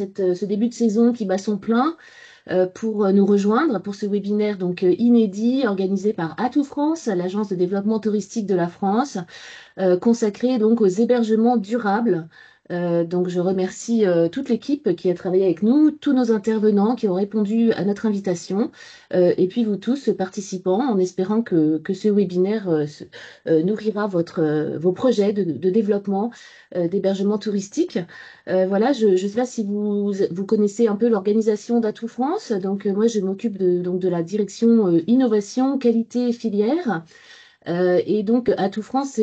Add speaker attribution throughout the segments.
Speaker 1: ce début de saison qui bat son plein pour nous rejoindre pour ce webinaire donc inédit organisé par Atout France, l'agence de développement touristique de la France, consacré donc aux hébergements durables. Donc je remercie toute l'équipe qui a travaillé avec nous, tous nos intervenants qui ont répondu à notre invitation, et puis vous tous participants, en espérant que ce webinaire nourrira vos projets de développement d'hébergement touristique. Voilà, je ne sais pas si vous connaissez un peu l'organisation d'Atout France. Donc moi je m'occupe donc de la direction innovation, qualité et filière. Et donc, Atout France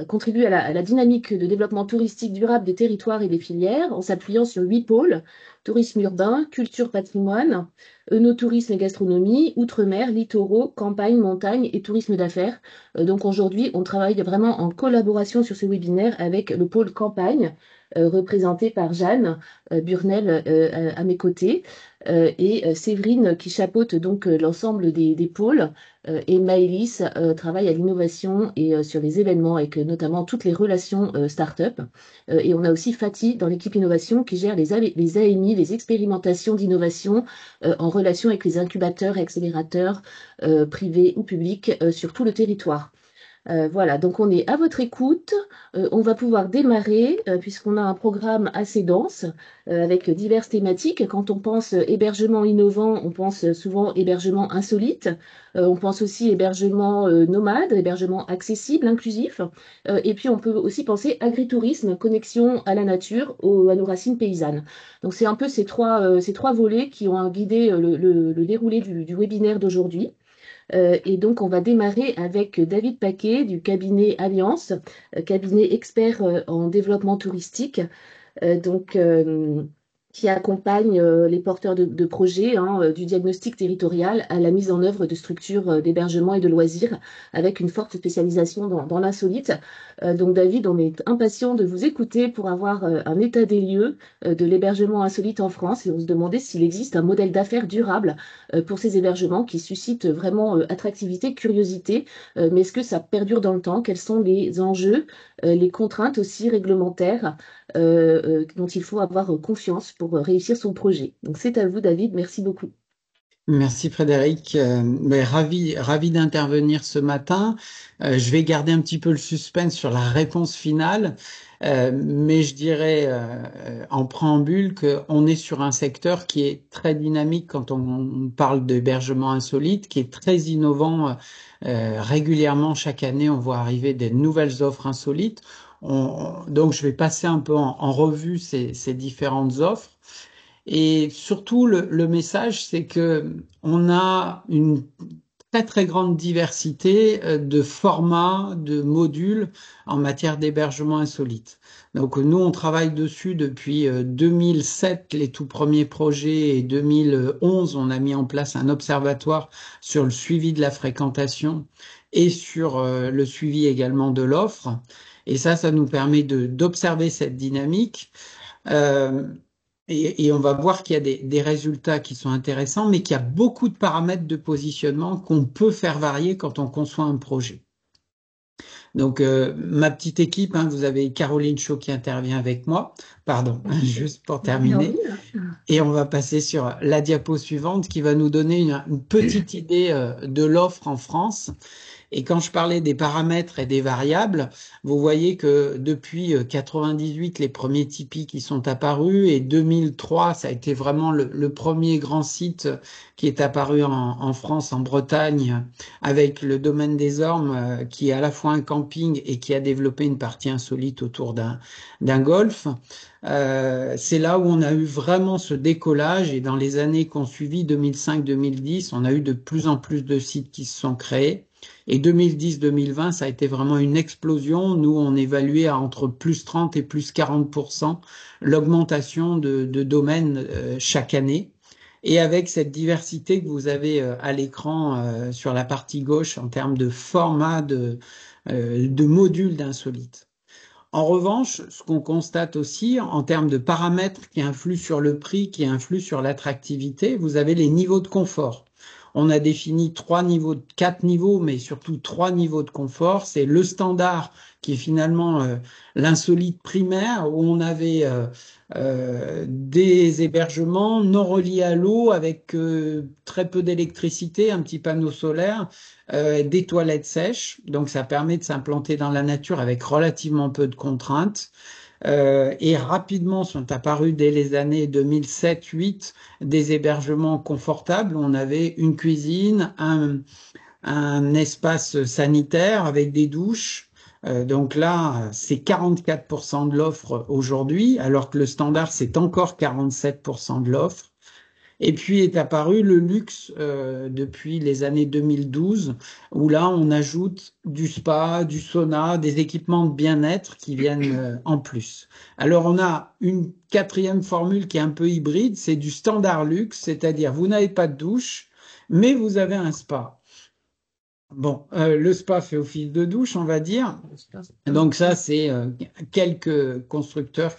Speaker 1: contribue à la dynamique de développement touristique durable des territoires et des filières en s'appuyant sur 8 pôles: tourisme urbain, culture, patrimoine, œnotourisme et gastronomie, outre-mer, littoraux, campagne, montagne et tourisme d'affaires. Donc aujourd'hui, on travaille vraiment en collaboration sur ce webinaire avec le pôle campagne, représenté par Jeanne Burnel à mes côtés, et Séverine qui chapeaute donc l'ensemble des pôles, et Maëlys travaille à l'innovation et sur les événements avec notamment toutes les relations start-up. Et on a aussi Fatih dans l'équipe innovation qui gère les AMI, les expérimentations d'innovation en relation avec les incubateurs et accélérateurs privés ou publics sur tout le territoire. Voilà, donc on est à votre écoute. On va pouvoir démarrer puisqu'on a un programme assez dense avec diverses thématiques. Quand on pense hébergement innovant, on pense souvent hébergement insolite. On pense aussi hébergement nomade, hébergement accessible, inclusif. Et puis on peut aussi penser agritourisme, connexion à la nature, à nos racines paysannes. Donc c'est un peu ces trois volets qui ont guidé le déroulé du webinaire d'aujourd'hui. Et donc, on va démarrer avec David Paquet du cabinet Alliance, cabinet expert en développement touristique. Donc, qui accompagne les porteurs de projets, du diagnostic territorial à la mise en œuvre de structures d'hébergement et de loisirs, avec une forte spécialisation dans l'insolite. Donc David, on est impatient de vous écouter pour avoir un état des lieux de l'hébergement insolite en France, et on se demandait s'il existe un modèle d'affaires durable pour ces hébergements qui suscitent vraiment attractivité, curiosité, mais est-ce que ça perdure dans le temps? Quels sont les enjeux, les contraintes aussi réglementaires dont il faut avoir confiance pour réussir son projet. Donc c'est à vous, David. Merci beaucoup.
Speaker 2: Merci Frédéric. Ravi d'intervenir ce matin. Je vais garder un petit peu le suspense sur la réponse finale, mais je dirais en préambule qu'on est sur un secteur qui est très dynamique quand on parle d'hébergement insolite, qui est très innovant. Régulièrement, chaque année, on voit arriver des nouvelles offres insolites. Donc, je vais passer un peu en revue ces différentes offres. Et surtout, le message, c'est que on a une très très grande diversité de formats, de modules en matière d'hébergement insolite. Donc nous, on travaille dessus depuis 2007, les tout premiers projets, et 2011, on a mis en place un observatoire sur le suivi de la fréquentation et sur le suivi également de l'offre. Et ça nous permet d'observer cette dynamique. Euh, et on va voir qu'il y a des résultats qui sont intéressants, mais qu'il y a beaucoup de paramètres de positionnement qu'on peut faire varier quand on conçoit un projet. Donc, ma petite équipe, vous avez Caroline Chaud qui intervient avec moi, pardon, juste pour terminer. Et on va passer sur la diapo suivante qui va nous donner une petite idée de l'offre en France. Et quand je parlais des paramètres et des variables, vous voyez que depuis 98, les premiers Tipeee qui sont apparus, et 2003, ça a été vraiment le premier grand site qui est apparu en France, en Bretagne, avec le domaine des Ormes, qui est à la fois un camping et qui a développé une partie insolite autour d'un golf. C'est là où on a eu vraiment ce décollage, et dans les années qui ont suivi, 2005-2010, on a eu de plus en plus de sites qui se sont créés. Et 2010-2020, ça a été vraiment une explosion. Nous, on évaluait à entre plus 30 et plus 40% l'augmentation de domaines chaque année. Et avec cette diversité que vous avez à l'écran sur la partie gauche en termes de format de modules d'insolites. En revanche, ce qu'on constate aussi en termes de paramètres qui influent sur le prix, qui influent sur l'attractivité, vous avez les niveaux de confort. on a défini quatre niveaux, mais surtout trois niveaux de confort. C'est le standard qui est finalement l'insolite primaire où on avait des hébergements non reliés à l'eau avec très peu d'électricité, un petit panneau solaire, des toilettes sèches. Donc ça permet de s'implanter dans la nature avec relativement peu de contraintes. Et rapidement sont apparus dès les années 2007-8 des hébergements confortables. On avait une cuisine, un espace sanitaire avec des douches. Donc là, c'est 44% de l'offre aujourd'hui, alors que le standard, c'est encore 47% de l'offre. Et puis est apparu le luxe depuis les années 2012, où là, on ajoute du spa, du sauna, des équipements de bien-être qui viennent en plus. Alors, on a une quatrième formule qui est un peu hybride, c'est du standard luxe, c'est-à-dire vous n'avez pas de douche, mais vous avez un spa. Bon, le spa fait office de douche, on va dire. Donc ça, c'est quelques constructeurs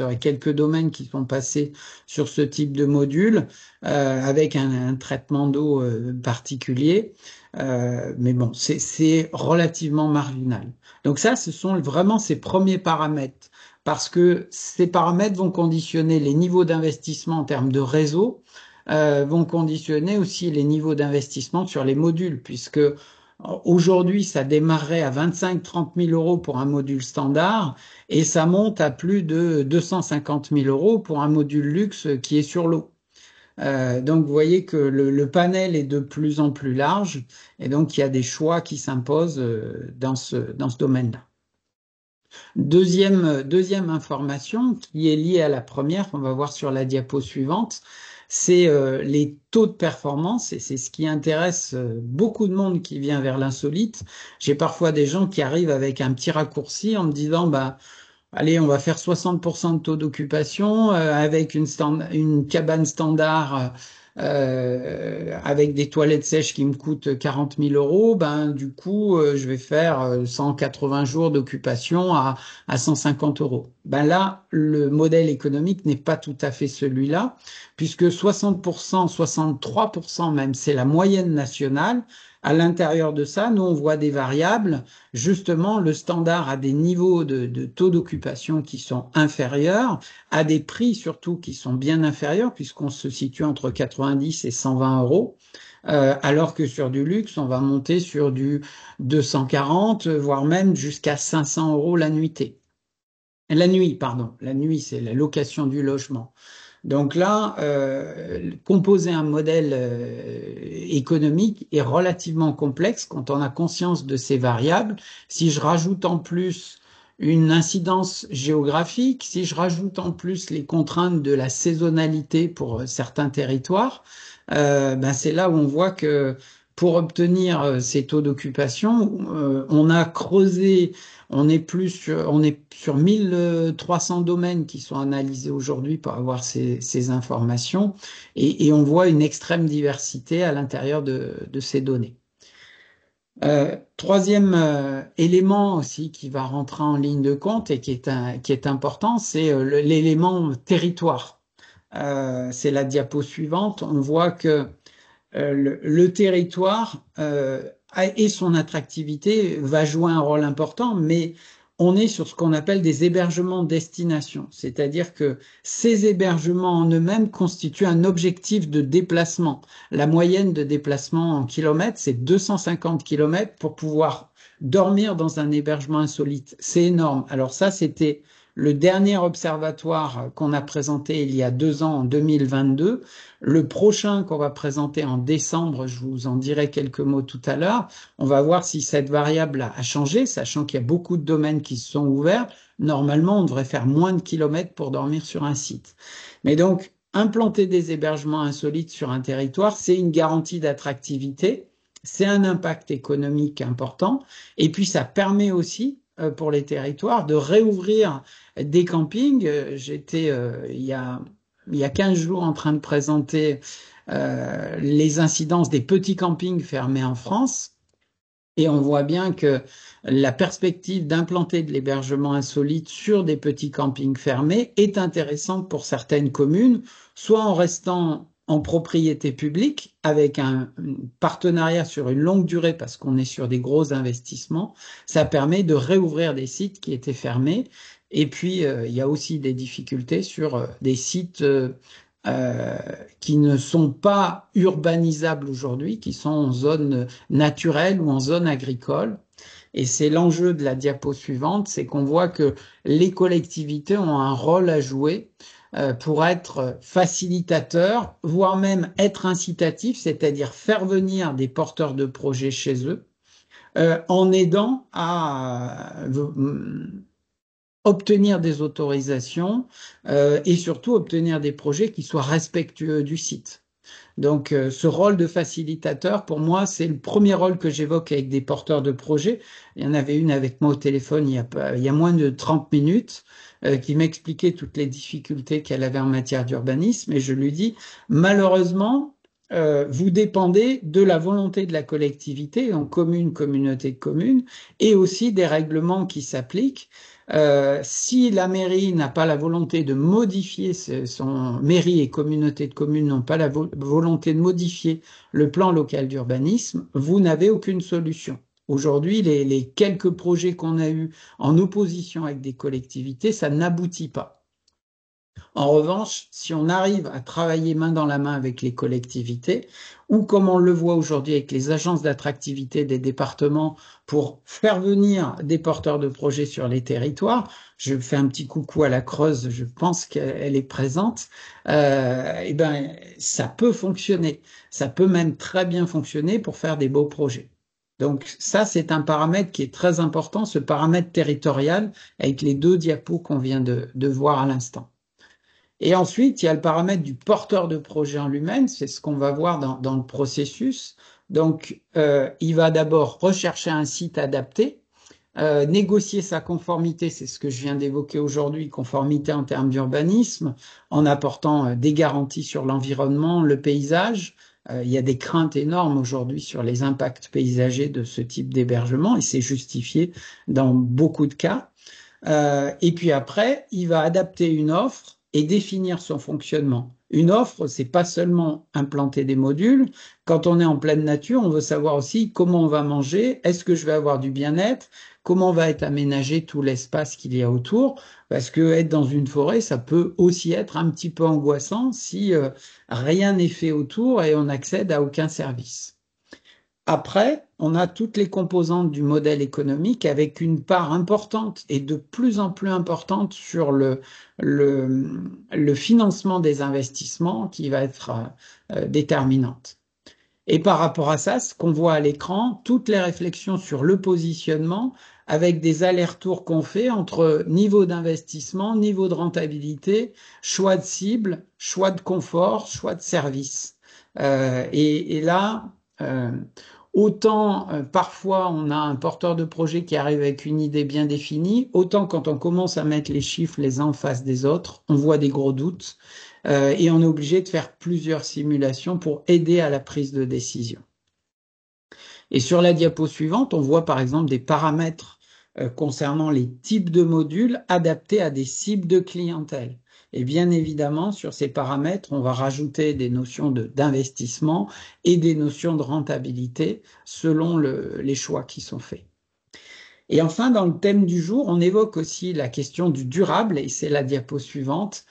Speaker 2: et quelques domaines qui sont passés sur ce type de module avec un traitement d'eau particulier. Mais bon, c'est relativement marginal. Donc ça, ce sont vraiment ces premiers paramètres, parce que ces paramètres vont conditionner les niveaux d'investissement en termes de réseau, vont conditionner aussi les niveaux d'investissement sur les modules, puisque aujourd'hui, ça démarrait à 25-30 000 euros pour un module standard et ça monte à plus de 250 000 euros pour un module luxe qui est sur l'eau. Donc, vous voyez que le panel est de plus en plus large et donc il y a des choix qui s'imposent dans ce domaine-là. Deuxième information qui est liée à la première, qu'on va voir sur la diapo suivante, c'est les taux de performance et c'est ce qui intéresse beaucoup de monde qui vient vers l'insolite. J'ai parfois des gens qui arrivent avec un petit raccourci en me disant, bah, allez, on va faire 60% de taux d'occupation avec une cabane standard avec des toilettes sèches qui me coûtent 40 000 euros. Ben, du coup, je vais faire 180 jours d'occupation à 150 euros. Ben là, le modèle économique n'est pas tout à fait celui-là, puisque 60%, 63% même, c'est la moyenne nationale. À l'intérieur de ça, nous, on voit des variables. Justement, le standard a des niveaux de taux d'occupation qui sont inférieurs, à des prix surtout qui sont bien inférieurs, puisqu'on se situe entre 90 et 120 euros, alors que sur du luxe, on va monter sur du 240, voire même jusqu'à 500 euros la nuitée. La nuit, pardon. La nuit, c'est la location du logement. Donc là, composer un modèle économique est relativement complexe quand on a conscience de ces variables. Si je rajoute en plus une incidence géographique, si je rajoute en plus les contraintes de la saisonnalité pour certains territoires, ben c'est là où on voit que pour obtenir ces taux d'occupation, on a creusé, on est sur 1300 domaines qui sont analysés aujourd'hui pour avoir ces informations et on voit une extrême diversité à l'intérieur de ces données. Troisième élément aussi qui va rentrer en ligne de compte et qui est important, c'est l'élément territoire. C'est la diapo suivante. On voit que le territoire et son attractivité va jouer un rôle important, mais on est sur ce qu'on appelle des hébergements destination, c'est-à-dire que ces hébergements en eux-mêmes constituent un objectif de déplacement. La moyenne de déplacement en kilomètres, c'est 250 kilomètres pour pouvoir dormir dans un hébergement insolite. C'est énorme. Alors ça, c'était le dernier observatoire qu'on a présenté il y a 2 ans, en 2022. Le prochain qu'on va présenter en décembre, je vous en dirai quelques mots tout à l'heure, on va voir si cette variable a changé, sachant qu'il y a beaucoup de domaines qui se sont ouverts. Normalement, on devrait faire moins de kilomètres pour dormir sur un site. Mais donc, implanter des hébergements insolites sur un territoire, c'est une garantie d'attractivité, c'est un impact économique important, et puis ça permet aussi pour les territoires de réouvrir des campings. J'étais il y a 15 jours en train de présenter les incidences des petits campings fermés en France. Et on voit bien que la perspective d'implanter de l'hébergement insolite sur des petits campings fermés est intéressante pour certaines communes, soit en restant en propriété publique avec un partenariat sur une longue durée parce qu'on est sur des gros investissements. Ça permet de réouvrir des sites qui étaient fermés. Et puis, il y a aussi des difficultés sur des sites euh, qui ne sont pas urbanisables aujourd'hui, qui sont en zone naturelle ou en zone agricole. Et c'est l'enjeu de la diapo suivante, c'est qu'on voit que les collectivités ont un rôle à jouer pour être facilitateurs, voire même être incitatifs, c'est-à-dire faire venir des porteurs de projets chez eux, en aidant à obtenir des autorisations et surtout obtenir des projets qui soient respectueux du site. Donc, ce rôle de facilitateur, pour moi, c'est le premier rôle que j'évoque avec des porteurs de projets. Il y en avait une avec moi au téléphone il y a moins de 30 minutes qui m'expliquait toutes les difficultés qu'elle avait en matière d'urbanisme. Et je lui dis, malheureusement, vous dépendez de la volonté de la collectivité, en commune, communauté de communes, et aussi des règlements qui s'appliquent. Si la mairie n'a pas la volonté de modifier son mairie et communauté de communes n'ont pas la volonté de modifier le plan local d'urbanisme, vous n'avez aucune solution. Aujourd'hui, les quelques projets qu'on a eus en opposition avec des collectivités, ça n'aboutit pas. En revanche, si on arrive à travailler main dans la main avec les collectivités, ou comme on le voit aujourd'hui avec les agences d'attractivité des départements pour faire venir des porteurs de projets sur les territoires, je fais un petit coucou à la Creuse, je pense qu'elle est présente, et ben, ça peut fonctionner. Ça peut même très bien fonctionner pour faire des beaux projets. Donc ça, c'est un paramètre qui est très important, ce paramètre territorial, avec les deux diapos qu'on vient de voir à l'instant. Et ensuite, il y a le paramètre du porteur de projet en lui-même, c'est ce qu'on va voir dans le processus. Donc, il va d'abord rechercher un site adapté, négocier sa conformité, c'est ce que je viens d'évoquer aujourd'hui, conformité en termes d'urbanisme, en apportant des garanties sur l'environnement, le paysage. Il y a des craintes énormes aujourd'hui sur les impacts paysagers de ce type d'hébergement et c'est justifié dans beaucoup de cas. Et puis après, il va adapter une offre et définir son fonctionnement. Une offre, c'est pas seulement implanter des modules. Quand on est en pleine nature, on veut savoir aussi comment on va manger, est-ce que je vais avoir du bien-être, comment va être aménagé tout l'espace qu'il y a autour, parce que être dans une forêt, ça peut aussi être un petit peu angoissant si rien n'est fait autour et on n'accède à aucun service. Après, on a toutes les composantes du modèle économique avec une part importante et de plus en plus importante sur le financement des investissements qui va être déterminante. Et par rapport à ça, ce qu'on voit à l'écran, toutes les réflexions sur le positionnement avec des allers-retours qu'on fait entre niveau d'investissement, niveau de rentabilité, choix de cible, choix de confort, choix de service. Et là, autant parfois on a un porteur de projet qui arrive avec une idée bien définie, autant quand on commence à mettre les chiffres les uns en face des autres, on voit des gros doutes et on est obligé de faire plusieurs simulations pour aider à la prise de décision. Et sur la diapo suivante, on voit par exemple des paramètres concernant les types de modules adaptés à des cibles de clientèle. Et bien évidemment, sur ces paramètres, on va rajouter des notions d'investissement et des notions de rentabilité selon les choix qui sont faits. Et enfin, dans le thème du jour, on évoque aussi la question du durable, et c'est la diapo suivante,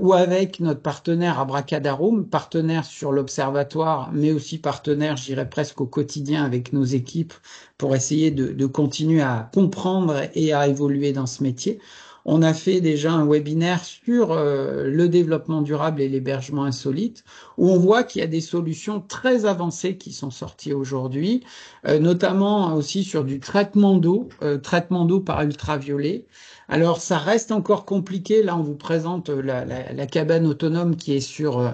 Speaker 2: où avec notre partenaire Abracadarum, partenaire sur l'observatoire, mais aussi partenaire, je dirais presque au quotidien avec nos équipes, pour essayer de continuer à comprendre et à évoluer dans ce métier. On a fait déjà un webinaire sur le développement durable et l'hébergement insolite, où on voit qu'il y a des solutions très avancées qui sont sorties aujourd'hui, notamment aussi sur du traitement d'eau par ultraviolet. Alors ça reste encore compliqué, là on vous présente la cabane autonome qui est sur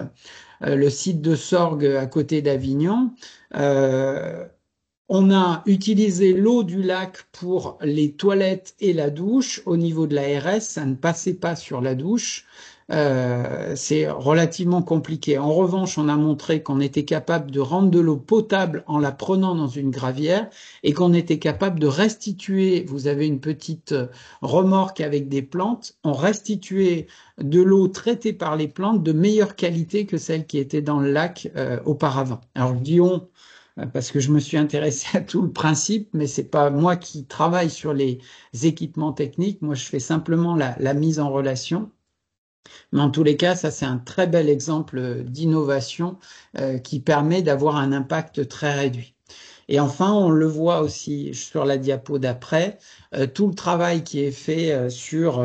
Speaker 2: le site de Sorgues à côté d'Avignon. On a utilisé l'eau du lac pour les toilettes et la douche. Au niveau de la RS, ça ne passait pas sur la douche. C'est relativement compliqué. En revanche, on a montré qu'on était capable de rendre de l'eau potable en la prenant dans une gravière et qu'on était capable de restituer, vous avez une petite remorque avec des plantes, on restituait de l'eau traitée par les plantes de meilleure qualité que celle qui était dans le lac auparavant. Alors, je dis on parce que je me suis intéressé à tout le principe, mais c'est pas moi qui travaille sur les équipements techniques. Moi, je fais simplement la mise en relation. Mais en tous les cas, ça, c'est un très bel exemple d'innovation qui permet d'avoir un impact très réduit. Et enfin, on le voit aussi sur la diapo d'après, tout le travail qui est fait sur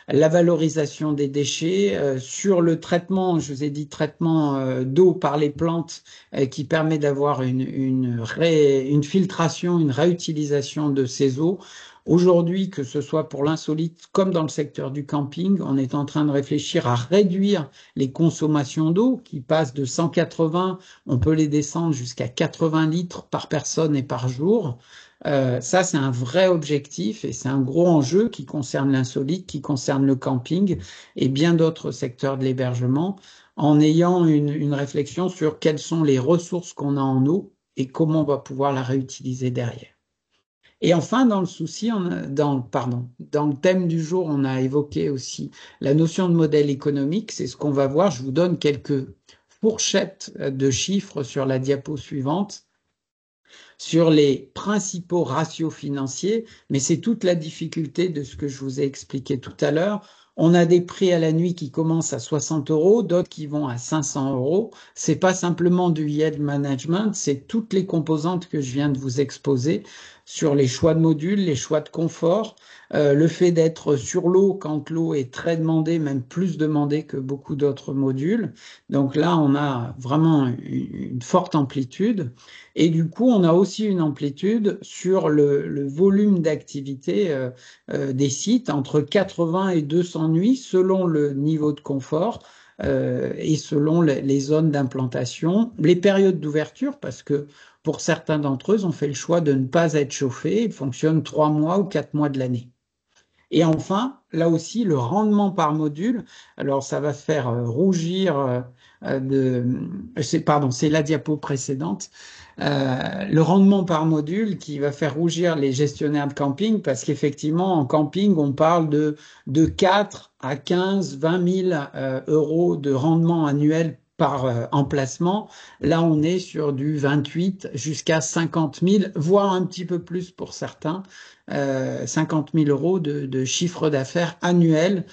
Speaker 2: la valorisation des déchets, sur le traitement, je vous ai dit traitement d'eau par les plantes, qui permet d'avoir une filtration, une réutilisation de ces eaux. Aujourd'hui, que ce soit pour l'insolite comme dans le secteur du camping, on est en train de réfléchir à réduire les consommations d'eau qui passent de 180, on peut les descendre jusqu'à 80 litres par personne et par jour. Ça, c'est un vrai objectif et c'est un gros enjeu qui concerne l'insolite, qui concerne le camping et bien d'autres secteurs de l'hébergement, en ayant une réflexion sur quelles sont les ressources qu'on a en eau et comment on va pouvoir la réutiliser derrière. Et enfin, dans le souci, dans le thème du jour, on a évoqué aussi la notion de modèle économique. C'est ce qu'on va voir. Je vous donne quelques fourchettes de chiffres sur la diapo suivante sur les principaux ratios financiers, mais c'est toute la difficulté de ce que je vous ai expliqué tout à l'heure. On a des prix à la nuit qui commencent à 60 euros, d'autres qui vont à 500 euros. C'est pas simplement du yield management, c'est toutes les composantes que je viens de vous exposer sur les choix de modules, les choix de confort, le fait d'être sur l'eau quand l'eau est très demandée, même plus demandée que beaucoup d'autres modules. Donc là, on a vraiment une forte amplitude. Et du coup, on a aussi une amplitude sur le volume d'activité des sites, entre 80 et 200 nuits, selon le niveau de confort et selon les zones d'implantation, les périodes d'ouverture, parce que pour certains d'entre eux, on fait le choix de ne pas être chauffés, ils fonctionnent 3 mois ou 4 mois de l'année. Et enfin, là aussi, le rendement par module. Alors, ça va faire rougir pardon, c'est la diapo précédente. Le rendement par module qui va faire rougir les gestionnaires de camping parce qu'effectivement, en camping, on parle de 4 à 15, 20 000 euros de rendement annuel par emplacement. Là, on est sur du 28 jusqu'à 50 000, voire un petit peu plus pour certains. 50 000 euros de chiffre d'affaires annuel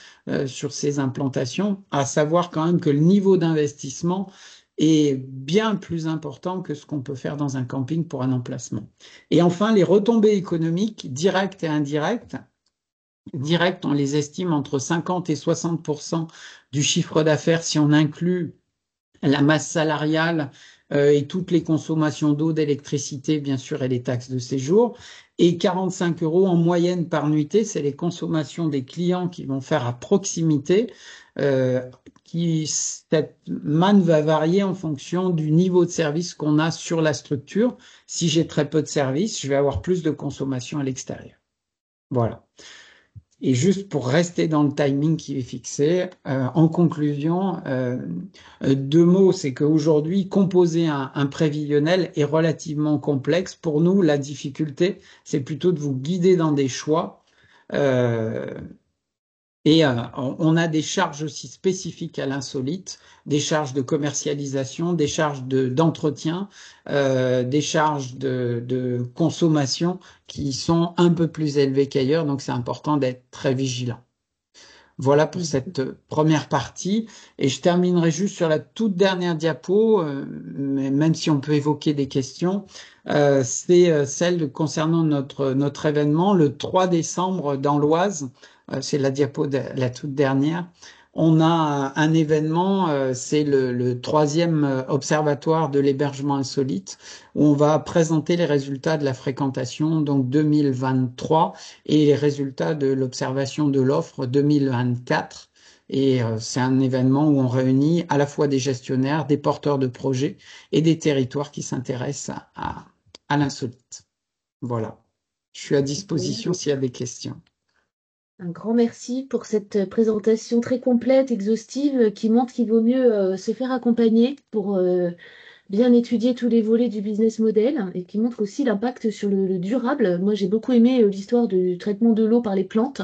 Speaker 2: sur ces implantations, à savoir quand même que le niveau d'investissement est bien plus important que ce qu'on peut faire dans un camping pour un emplacement. Et enfin, les retombées économiques directes et indirectes. Directes, on les estime entre 50 et 60% du chiffre d'affaires si on inclut la masse salariale et toutes les consommations d'eau, d'électricité, bien sûr, et les taxes de séjour. Et 45 euros en moyenne par nuitée, c'est les consommations des clients qui vont faire à proximité. Cette manne va varier en fonction du niveau de service qu'on a sur la structure. Si j'ai très peu de services, je vais avoir plus de consommation à l'extérieur. Voilà. Et juste pour rester dans le timing qui est fixé, en conclusion, 2 mots, c'est qu'aujourd'hui, composer un prévisionnel est relativement complexe. Pour nous, la difficulté, c'est plutôt de vous guider dans des choix. Et on a des charges aussi spécifiques à l'insolite, des charges de commercialisation, des charges d'entretien, des charges de consommation qui sont un peu plus élevées qu'ailleurs, donc c'est important d'être très vigilant. Voilà pour cette première partie. Et je terminerai juste sur la toute dernière diapo, même si on peut évoquer des questions. C'est celle concernant notre événement le 3 décembre dans l'Oise. C'est la diapo la toute dernière. On a un événement, c'est le 3e observatoire de l'hébergement insolite, où on va présenter les résultats de la fréquentation, donc 2023, et les résultats de l'observation de l'offre 2024. Et c'est un événement où on réunit à la fois des gestionnaires, des porteurs de projets et des territoires qui s'intéressent à à l'insolite. Voilà. Je suis à disposition s'il y a des questions.
Speaker 1: Un grand merci pour cette présentation très complète, exhaustive, qui montre qu'il vaut mieux se faire accompagner pour bien étudier tous les volets du business model et qui montre aussi l'impact sur le durable. Moi, j'ai beaucoup aimé l'histoire du traitement de l'eau par les plantes.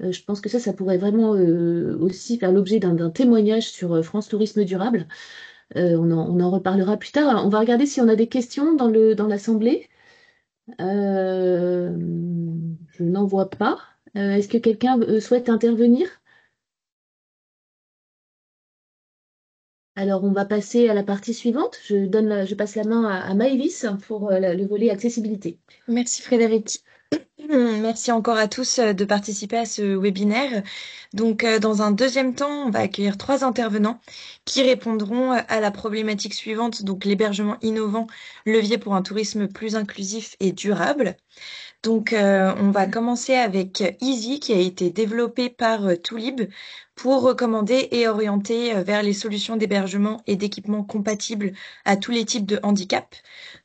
Speaker 1: Je pense que ça pourrait vraiment aussi faire l'objet d'un témoignage sur France Tourisme Durable. On en reparlera plus tard. On va regarder si on a des questions dans l'assemblée. Euh, je n'en vois pas. Est-ce que quelqu'un souhaite intervenir? Alors, on va passer à la partie suivante. Je passe la main à Maëlys pour le volet accessibilité.
Speaker 3: Merci Frédéric. Merci encore à tous de participer à ce webinaire. Donc, dans un deuxième temps, on va accueillir trois intervenants qui répondront à la problématique suivante, donc l'hébergement innovant, levier pour un tourisme plus inclusif et durable. Donc, on va commencer avec Easy, qui a été développé par Toulib pour recommander et orienter vers les solutions d'hébergement et d'équipement compatibles à tous les types de handicap,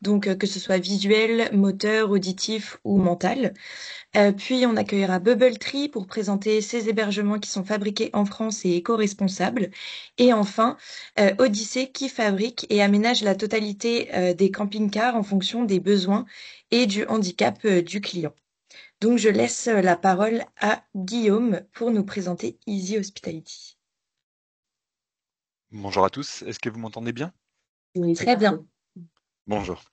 Speaker 3: donc que ce soit visuel, moteur, auditif ou mental. Puis on accueillera Bubble Tree pour présenter ces hébergements qui sont fabriqués en France et éco-responsables. Et enfin, Odyssée qui fabrique et aménage la totalité des camping-cars en fonction des besoins et du handicap du client. Donc je laisse la parole à Guillaume pour nous présenter Easy Hospitality.
Speaker 4: Bonjour à tous, est-ce que vous m'entendez bien?
Speaker 1: Oui,
Speaker 3: Très bien.
Speaker 4: Bonjour.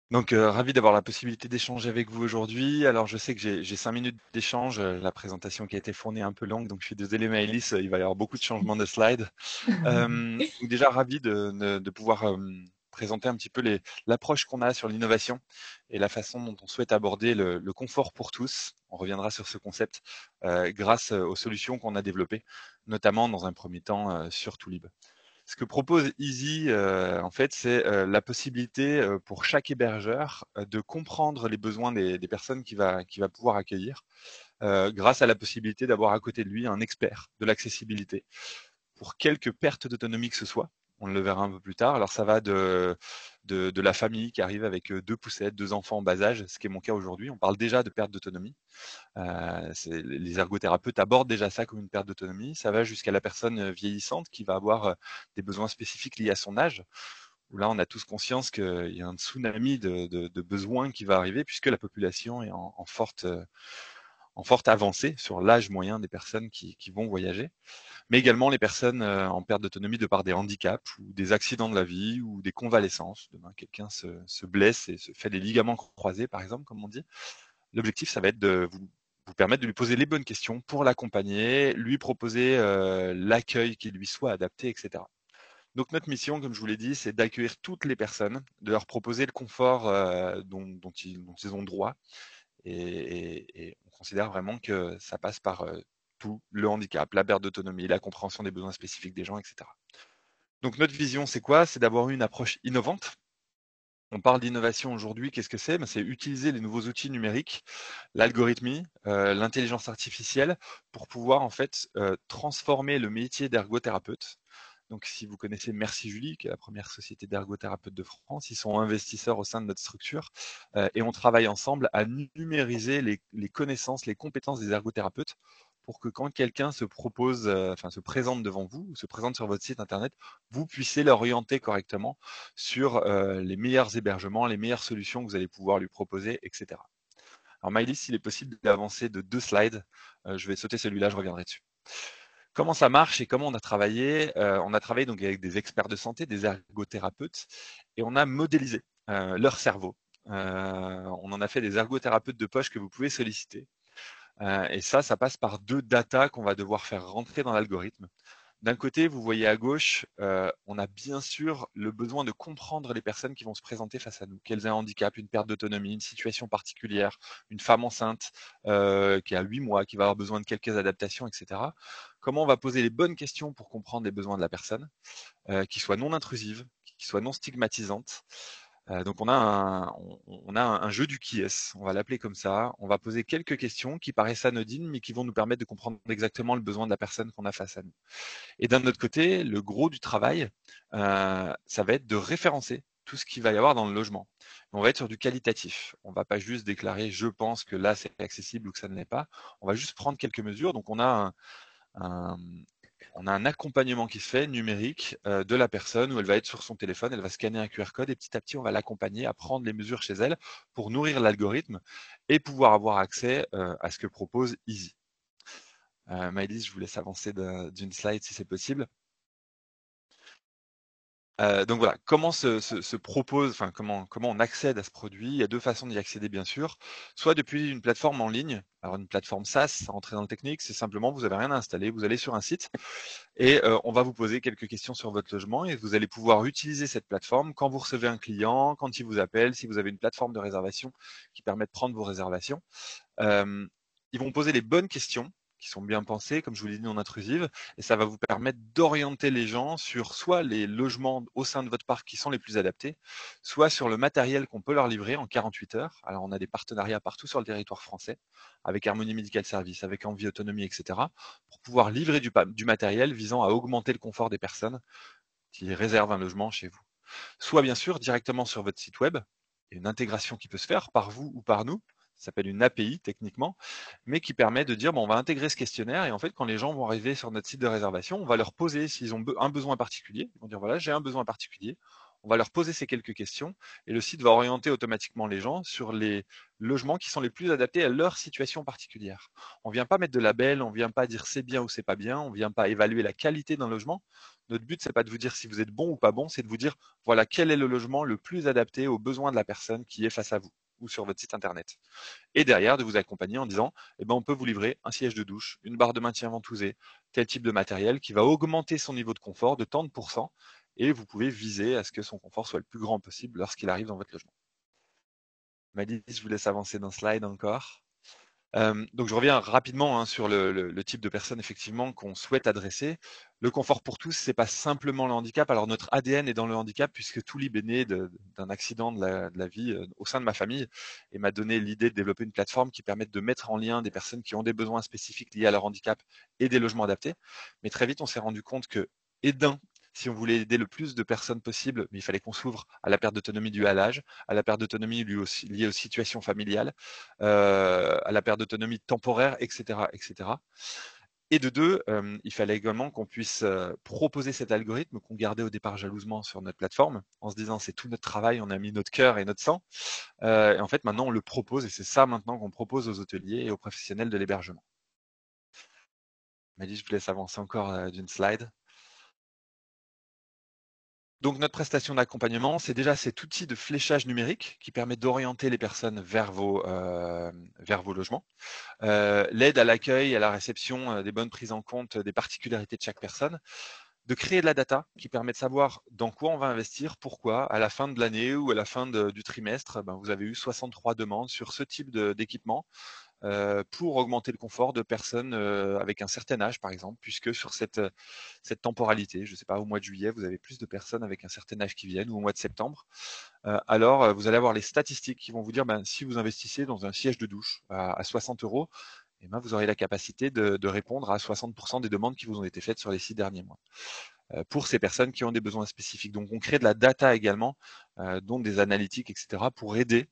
Speaker 4: Donc, ravi d'avoir la possibilité d'échanger avec vous aujourd'hui. Alors, je sais que j'ai 5 minutes d'échange. La présentation qui a été fournie est un peu longue, donc je suis désolé, Maëlys, il va y avoir beaucoup de changements de slides. Donc déjà, ravi de pouvoir présenter un petit peu l'approche qu'on a sur l'innovation et la façon dont on souhaite aborder le confort pour tous. On reviendra sur ce concept grâce aux solutions qu'on a développées, notamment dans un premier temps sur Toulib. Ce que propose Easy, en fait, c'est la possibilité pour chaque hébergeur de comprendre les besoins des personnes qu'il va pouvoir accueillir, grâce à la possibilité d'avoir à côté de lui un expert de l'accessibilité pour quelque perte d'autonomie que ce soit. On le verra un peu plus tard. Alors ça va de la famille qui arrive avec 2 poussettes, 2 enfants en bas âge, ce qui est mon cas aujourd'hui. On parle déjà de perte d'autonomie. Les ergothérapeutes abordent déjà ça comme une perte d'autonomie. Ça va jusqu'à la personne vieillissante qui va avoir des besoins spécifiques liés à son âge, où là on a tous conscience qu'il y a un tsunami de besoins qui va arriver puisque la population est en forte avancée sur l'âge moyen des personnes qui vont voyager, mais également les personnes en perte d'autonomie de par des handicaps ou des accidents de la vie ou des convalescences. Demain, quelqu'un se blesse et se fait des ligaments croisés, par exemple, comme on dit. L'objectif, ça va être de vous permettre de lui poser les bonnes questions pour l'accompagner, lui proposer l'accueil qui lui soit adapté, etc. Donc notre mission, comme je vous l'ai dit, c'est d'accueillir toutes les personnes, de leur proposer le confort dont ils ont droit. Et on considère vraiment que ça passe par tout le handicap, la perte d'autonomie, la compréhension des besoins spécifiques des gens, etc. Donc notre vision, c'est quoi? C'est d'avoir une approche innovante. On parle d'innovation aujourd'hui, qu'est-ce que c'est? C'est utiliser les nouveaux outils numériques, l'algorithmie, l'intelligence artificielle pour pouvoir en fait transformer le métier d'ergothérapeute. Donc si vous connaissez Merci Julie, qui est la première société d'ergothérapeutes de France, ils sont investisseurs au sein de notre structure et on travaille ensemble à numériser les connaissances, les compétences des ergothérapeutes pour que quand quelqu'un se propose, se présente devant vous, se présente sur votre site internet, vous puissiez l'orienter correctement sur les meilleurs hébergements, les meilleures solutions que vous allez pouvoir lui proposer, etc. Alors Maëlys, s'il est possible d'avancer de 2 slides, je vais sauter celui-là, je reviendrai dessus. Comment ça marche et comment on a travaillé? On a travaillé donc avec des experts de santé, des ergothérapeutes, et on a modélisé leur cerveau. On en a fait des ergothérapeutes de poche que vous pouvez solliciter. Et ça passe par 2 datas qu'on va devoir faire rentrer dans l'algorithme. D'un côté, vous voyez à gauche, on a bien sûr le besoin de comprendre les personnes qui vont se présenter face à nous, qu'elles aient un handicap, une perte d'autonomie, une situation particulière, une femme enceinte qui a 8 mois, qui va avoir besoin de quelques adaptations, etc. Comment on va poser les bonnes questions pour comprendre les besoins de la personne, qui soient non intrusives, qui soient non stigmatisantes. Donc on a un jeu du qui est, on va l'appeler comme ça. On va poser quelques questions qui paraissent anodines, mais qui vont nous permettre de comprendre exactement le besoin de la personne qu'on a face à nous. Et d'un autre côté, le gros du travail, ça va être de référencer tout ce qu'il va y avoir dans le logement. On va être sur du qualitatif. On ne va pas juste déclarer je pense que là c'est accessible ou que ça ne l'est pas. On va juste prendre quelques mesures. Donc on a un accompagnement qui se fait numérique de la personne où elle va être sur son téléphone, elle va scanner un QR code et petit à petit on va l'accompagner à prendre les mesures chez elle pour nourrir l'algorithme et pouvoir avoir accès à ce que propose Easy. Maëlys, je vous laisse avancer d'une slide si c'est possible. Donc voilà, comment se propose, enfin comment on accède à ce produit? Il y a deux façons d'y accéder bien sûr, soit depuis une plateforme en ligne. Alors une plateforme SaaS, sans rentrer dans le technique, c'est simplement vous avez rien à installer, vous allez sur un site et on va vous poser quelques questions sur votre logement et vous allez pouvoir utiliser cette plateforme quand vous recevez un client, quand il vous appelle, si vous avez une plateforme de réservation qui permet de prendre vos réservations. Ils vont poser les bonnes questions qui sont bien pensées, comme je vous l'ai dit, non intrusives, et ça va vous permettre d'orienter les gens sur soit les logements au sein de votre parc qui sont les plus adaptés, soit sur le matériel qu'on peut leur livrer en 48 heures. Alors on a des partenariats partout sur le territoire français, avec Harmonie Medical Service, avec Envie Autonomie, etc., pour pouvoir livrer du matériel visant à augmenter le confort des personnes qui réservent un logement chez vous. Soit bien sûr directement sur votre site web, il y a une intégration qui peut se faire par vous ou par nous, ça s'appelle une API techniquement, mais qui permet de dire bon, on va intégrer ce questionnaire et en fait quand les gens vont arriver sur notre site de réservation, on va leur poser s'ils ont un besoin particulier, ils vont dire voilà j'ai un besoin particulier, on va leur poser ces quelques questions et le site va orienter automatiquement les gens sur les logements qui sont les plus adaptés à leur situation particulière. On ne vient pas mettre de label, on ne vient pas dire c'est bien ou c'est pas bien, on ne vient pas évaluer la qualité d'un logement. Notre but, c'est pas de vous dire si vous êtes bon ou pas bon, c'est de vous dire voilà quel est le logement le plus adapté aux besoins de la personne qui est face à vous ou sur votre site internet. Et derrière, de vous accompagner en disant eh ben, on peut vous livrer un siège de douche, une barre de maintien ventousée, tel type de matériel qui va augmenter son niveau de confort de tant de pourcents et vous pouvez viser à ce que son confort soit le plus grand possible lorsqu'il arrive dans votre logement. Malice, je vous laisse avancer d'un slide encore. Donc je reviens rapidement sur le type de personnes effectivement qu'on souhaite adresser. Le confort pour tous, c'est pas simplement le handicap. Alors notre ADN est dans le handicap puisque tout est né d'un accident de la vie au sein de ma famille et m'a donné l'idée de développer une plateforme qui permette de mettre en lien des personnes qui ont des besoins spécifiques liés à leur handicap et des logements adaptés. Mais très vite, on s'est rendu compte que si on voulait aider le plus de personnes possible, mais il fallait qu'on s'ouvre à la perte d'autonomie due à l'âge, à la perte d'autonomie liée aux situations familiales, à la perte d'autonomie temporaire, etc., etc. Et de deux, il fallait également qu'on puisse proposer cet algorithme qu'on gardait au départ jalousement sur notre plateforme, en se disant c'est tout notre travail, on a mis notre cœur et notre sang. Et en fait, maintenant, on le propose, et c'est ça maintenant qu'on propose aux hôteliers et aux professionnels de l'hébergement. Mali, je vous laisse avancer encore d'une slide. Donc notre prestation d'accompagnement, c'est déjà cet outil de fléchage numérique qui permet d'orienter les personnes vers vos logements. L'aide à l'accueil, à la réception, des bonnes prises en compte des particularités de chaque personne. De créer de la data qui permet de savoir dans quoi on va investir, pourquoi, à la fin de l'année ou à la fin du trimestre, vous avez eu 63 demandes sur ce type d'équipement. Pour augmenter le confort de personnes avec un certain âge, par exemple, puisque sur cette temporalité, je ne sais pas, au mois de juillet, vous avez plus de personnes avec un certain âge qui viennent, ou au mois de septembre. Alors, vous allez avoir les statistiques qui vont vous dire, si vous investissez dans un siège de douche à 60 €, vous aurez la capacité de répondre à 60% des demandes qui vous ont été faites sur les 6 derniers mois. Pour ces personnes qui ont des besoins spécifiques. Donc, on crée de la data également, dont des analytiques, etc., pour aider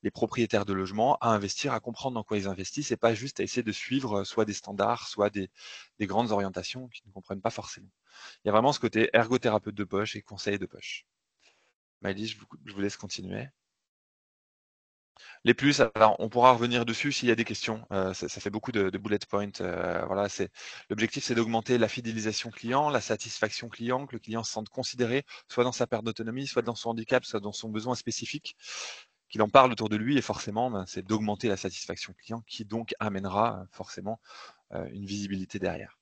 Speaker 4: les propriétaires de logements à investir, à comprendre dans quoi ils investissent et pas juste à essayer de suivre soit des standards, soit des grandes orientations qu'ils ne comprennent pas forcément. Il y a vraiment ce côté ergothérapeute de poche et conseiller de poche. Maëlys, je vous laisse continuer. Les plus, alors on pourra revenir dessus s'il y a des questions. Ça fait beaucoup de bullet points. Voilà, l'objectif, c'est d'augmenter la fidélisation client, la satisfaction client, que le client se sente considéré, soit dans sa perte d'autonomie, soit dans son handicap, soit dans son besoin spécifique, qu'il en parle autour de lui et forcément, c'est d'augmenter la satisfaction client qui donc amènera forcément une visibilité derrière.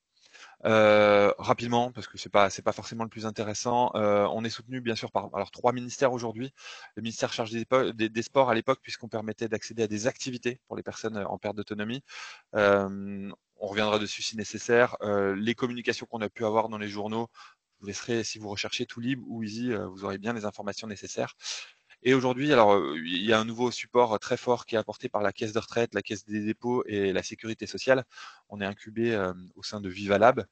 Speaker 4: Rapidement, parce que c'est pas forcément le plus intéressant, on est soutenu bien sûr par 3 ministères aujourd'hui. Le ministère chargé des sports à l'époque, puisqu'on permettait d'accéder à des activités pour les personnes en perte d'autonomie. On reviendra dessus si nécessaire. Les communications qu'on a pu avoir dans les journaux, je vous laisserai, si vous recherchez Toulib ou Easy, vous aurez bien les informations nécessaires. Et aujourd'hui, alors il y a un nouveau support très fort qui est apporté par la Caisse de retraite, la Caisse des dépôts et la Sécurité sociale. On est incubé au sein de Vivalab.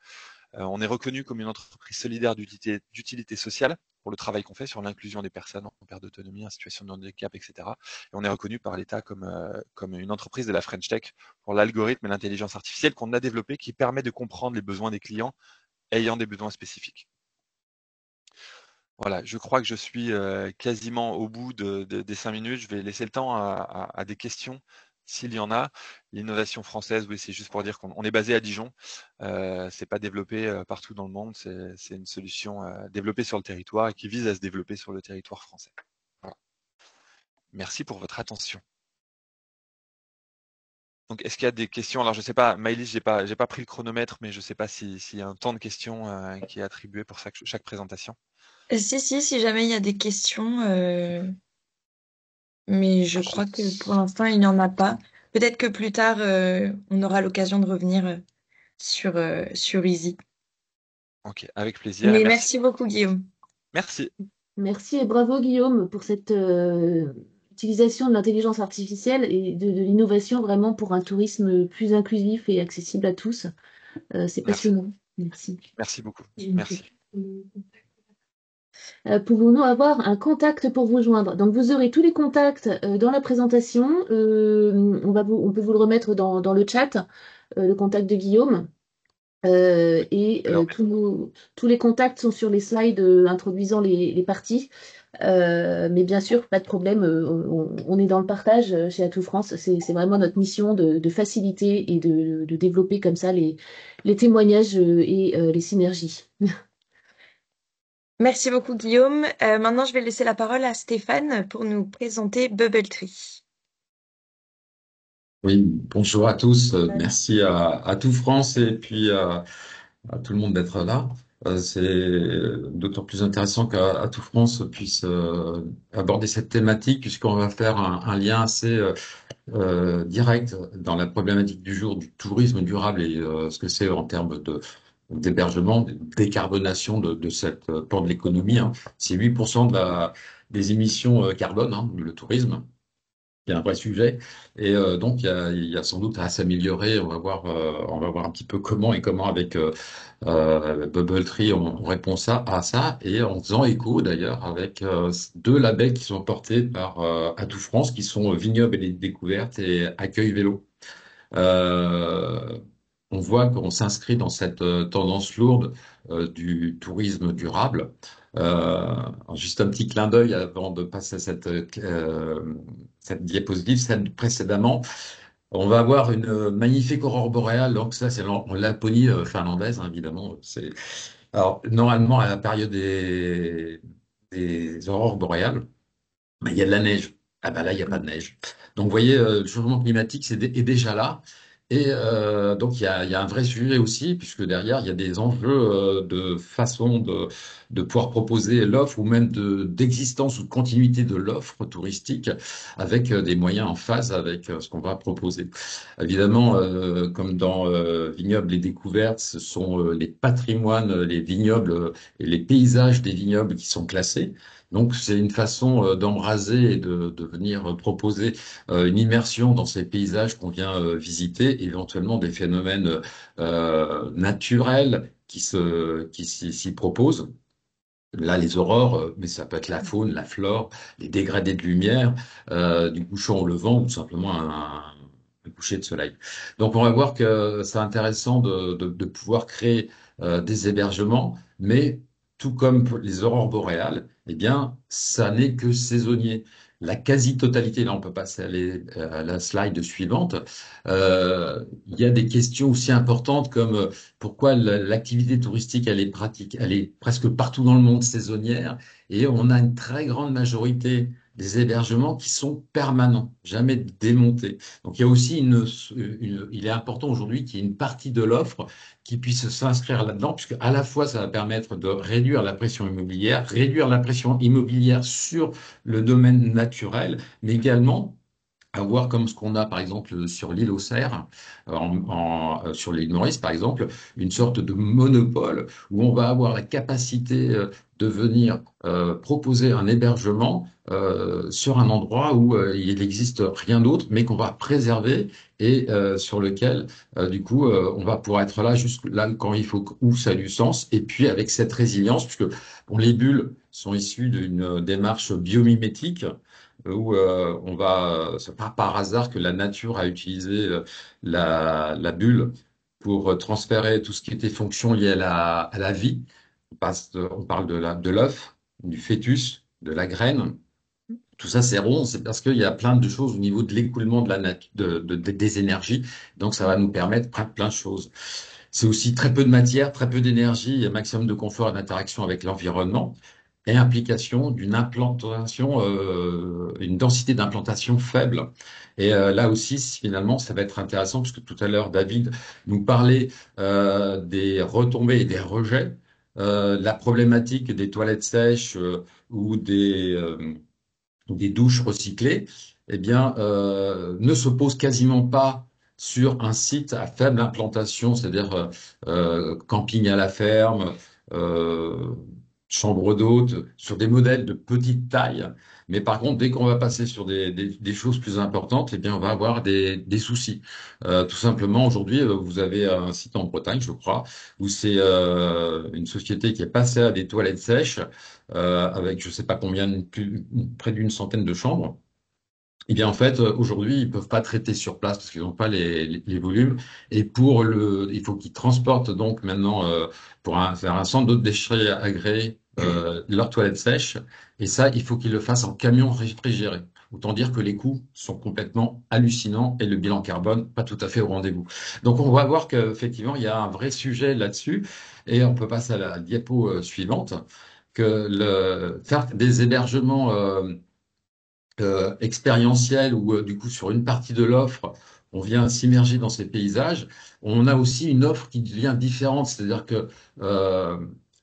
Speaker 4: On est reconnu comme une entreprise solidaire d'utilité sociale. pour le travail qu'on fait sur l'inclusion des personnes en perte d'autonomie, en situation de handicap, etc. Et on est reconnu par l'État comme une entreprise de la French Tech pour l'algorithme et l'intelligence artificielle qu'on a développé qui permet de comprendre les besoins des clients ayant des besoins spécifiques. Voilà, je crois que je suis quasiment au bout des 5 minutes. Je vais laisser le temps à des questions s'il y en a. L'innovation française, oui, c'est juste pour dire qu'on est basé à Dijon. C'est pas développé partout dans le monde. C'est une solution développée sur le territoire et qui vise à se développer sur le territoire français. Voilà. Merci pour votre attention. Donc, est-ce qu'il y a des questions? Alors, je sais pas, Maëlys, j'ai pas pris le chronomètre, mais je sais pas s'il y a un temps de questions qui est attribué pour chaque présentation.
Speaker 3: Si jamais il y a des questions, mais je crois que pour l'instant, il n'y en a pas. Peut-être que plus tard, on aura l'occasion de revenir sur Easy.
Speaker 4: Ok, avec plaisir.
Speaker 3: Mais
Speaker 4: Et
Speaker 3: merci beaucoup, Guillaume.
Speaker 4: Merci.
Speaker 1: Merci et bravo Guillaume pour cette utilisation de l'intelligence artificielle et de l'innovation vraiment pour un tourisme plus inclusif et accessible à tous. C'est
Speaker 4: Merci.
Speaker 1: passionnant. Merci.
Speaker 4: Merci beaucoup. Merci.
Speaker 1: Pouvons-nous avoir un contact pour vous joindre? Donc vous aurez tous les contacts dans la présentation. On peut vous le remettre dans le chat, le contact de Guillaume. Tous les contacts sont sur les slides introduisant les parties. Mais bien sûr, pas de problème, on est dans le partage chez Atout France. C'est vraiment notre mission de faciliter et de développer comme ça les témoignages et les synergies.
Speaker 3: Merci beaucoup, Guillaume. Maintenant, je vais laisser la parole à Stéphane pour nous présenter Bubble Tree.
Speaker 5: Oui, bonjour à tous. Merci à Atout France et puis à tout le monde d'être là. C'est d'autant plus intéressant qu'Atout France puisse aborder cette thématique puisqu'on va faire un lien assez direct dans la problématique du jour du tourisme durable et ce que c'est en termes d'hébergement, de décarbonation de cette pan de l'économie, hein. C'est 8% des émissions carbone, hein, le tourisme. Il y a un vrai sujet et donc il y a sans doute à s'améliorer. On va voir un petit peu comment avec Bubble Tree on répond à ça et en faisant écho d'ailleurs avec deux labels qui sont portés par Atout France qui sont Vignoble et les Découvertes et Accueil Vélo. Euh, on voit qu'on s'inscrit dans cette tendance lourde du tourisme durable. Alors juste un petit clin d'œil avant de passer à cette diapositive, celle précédemment. On va avoir une magnifique aurore boréale. Donc ça, c'est en Laponie finlandaise, hein, évidemment. Alors normalement à la période des aurores boréales, ben, il y a de la neige. Ah ben là, il n'y a pas de neige. Donc, vous voyez, le changement climatique est déjà là. Et donc, il y a un vrai sujet aussi, puisque derrière, il y a des enjeux de façon de pouvoir proposer l'offre ou même d'existence ou de continuité de l'offre touristique avec des moyens en phase avec ce qu'on va proposer. Évidemment, comme dans Vignobles et Découvertes, ce sont les patrimoines, les vignobles et les paysages des vignobles qui sont classés. Donc, c'est une façon d'embraser et de venir proposer une immersion dans ces paysages qu'on vient visiter, éventuellement des phénomènes naturels qui s'y proposent. Là, les aurores, mais ça peut être la faune, la flore, les dégradés de lumière, du couchant au levant ou simplement un coucher de soleil. Donc, on va voir que c'est intéressant de pouvoir créer des hébergements, mais tout comme pour les aurores boréales, eh bien, ça n'est que saisonnier. La quasi-totalité, là, on peut passer à la slide suivante. Il y a des questions aussi importantes comme pourquoi l'activité touristique, elle est presque partout dans le monde saisonnière, et on a une très grande majorité des hébergements qui sont permanents, jamais démontés. Donc il y a aussi il est important aujourd'hui qu'il y ait une partie de l'offre qui puisse s'inscrire là-dedans, puisque à la fois ça va permettre de réduire la pression immobilière sur le domaine naturel, mais également avoir comme ce qu'on a par exemple sur l'île aux Serres, sur l'île Maurice par exemple, une sorte de monopole où on va avoir la capacité de venir proposer un hébergement sur un endroit où il n'existe rien d'autre, mais qu'on va préserver et sur lequel du coup on va pouvoir être là juste là quand il faut, où ça a du sens, et puis avec cette résilience, puisque bon, les bulles sont issues d'une démarche biomimétique où c'est pas par hasard que la nature a utilisé la bulle pour transférer tout ce qui était fonction liée à la vie. On parle de l'œuf, du fœtus, de la graine. Tout ça, c'est rond, c'est parce qu'il y a plein de choses au niveau de l'écoulement de la des énergies. Donc, ça va nous permettre plein de choses. C'est aussi très peu de matière, très peu d'énergie et un maximum de confort et d'interaction avec l'environnement, et implication d'une implantation, une densité d'implantation faible. Et là aussi, finalement, ça va être intéressant, puisque tout à l'heure, David nous parlait des retombées et des rejets. La problématique des toilettes sèches ou des douches recyclées, eh bien, ne se pose quasiment pas sur un site à faible implantation, c'est-à-dire camping à la ferme, euh, chambre d'hôte, sur des modèles de petite taille. Mais par contre, dès qu'on va passer sur des choses plus importantes, eh bien, on va avoir des soucis. Tout simplement, aujourd'hui, vous avez un site en Bretagne, je crois, où c'est une société qui est passée à des toilettes sèches avec je sais pas combien, près d'une centaine de chambres. Eh bien, en fait, aujourd'hui, ils peuvent pas traiter sur place parce qu'ils n'ont pas les volumes. Et il faut qu'ils transportent donc maintenant faire un centre de déchets agréé leurs toilettes sèches. Et ça, il faut qu'ils le fassent en camion réfrigéré. Autant dire que les coûts sont complètement hallucinants et le bilan carbone pas tout à fait au rendez-vous. Donc, on va voir qu'effectivement, il y a un vrai sujet là-dessus. Et on peut passer à la diapo suivante, que faire des hébergements expérientiels où du coup sur une partie de l'offre, on vient s'immerger dans ces paysages. On a aussi une offre qui devient différente, c'est-à-dire que euh,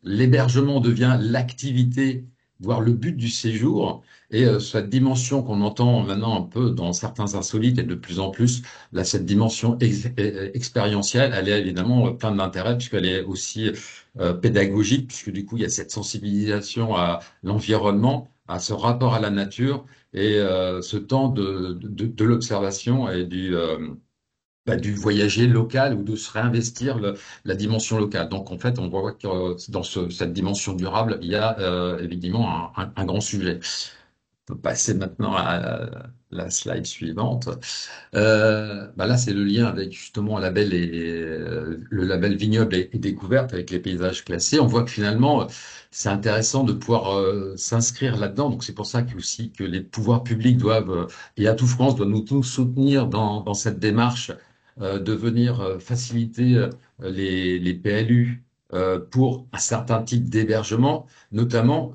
Speaker 5: l'hébergement devient l'activité, voire le but du séjour. Et cette dimension qu'on entend maintenant un peu dans certains insolites et de plus en plus, là, cette dimension expérientielle, elle est évidemment plein d'intérêt puisqu'elle est aussi pédagogique, puisque du coup, il y a cette sensibilisation à l'environnement, à ce rapport à la nature et ce temps de l'observation et du voyager local ou de se réinvestir la dimension locale. Donc en fait, on voit que dans cette dimension durable, il y a évidemment un grand sujet. On peut passer maintenant à la slide suivante. Là, c'est le lien avec justement le label Vignoble et Découverte avec les paysages classés. On voit que finalement, c'est intéressant de pouvoir s'inscrire là-dedans. Donc, c'est pour ça que, aussi que les pouvoirs publics doivent, et Atout France doit nous tous soutenir dans cette démarche de venir faciliter les PLU pour un certain type d'hébergement, notamment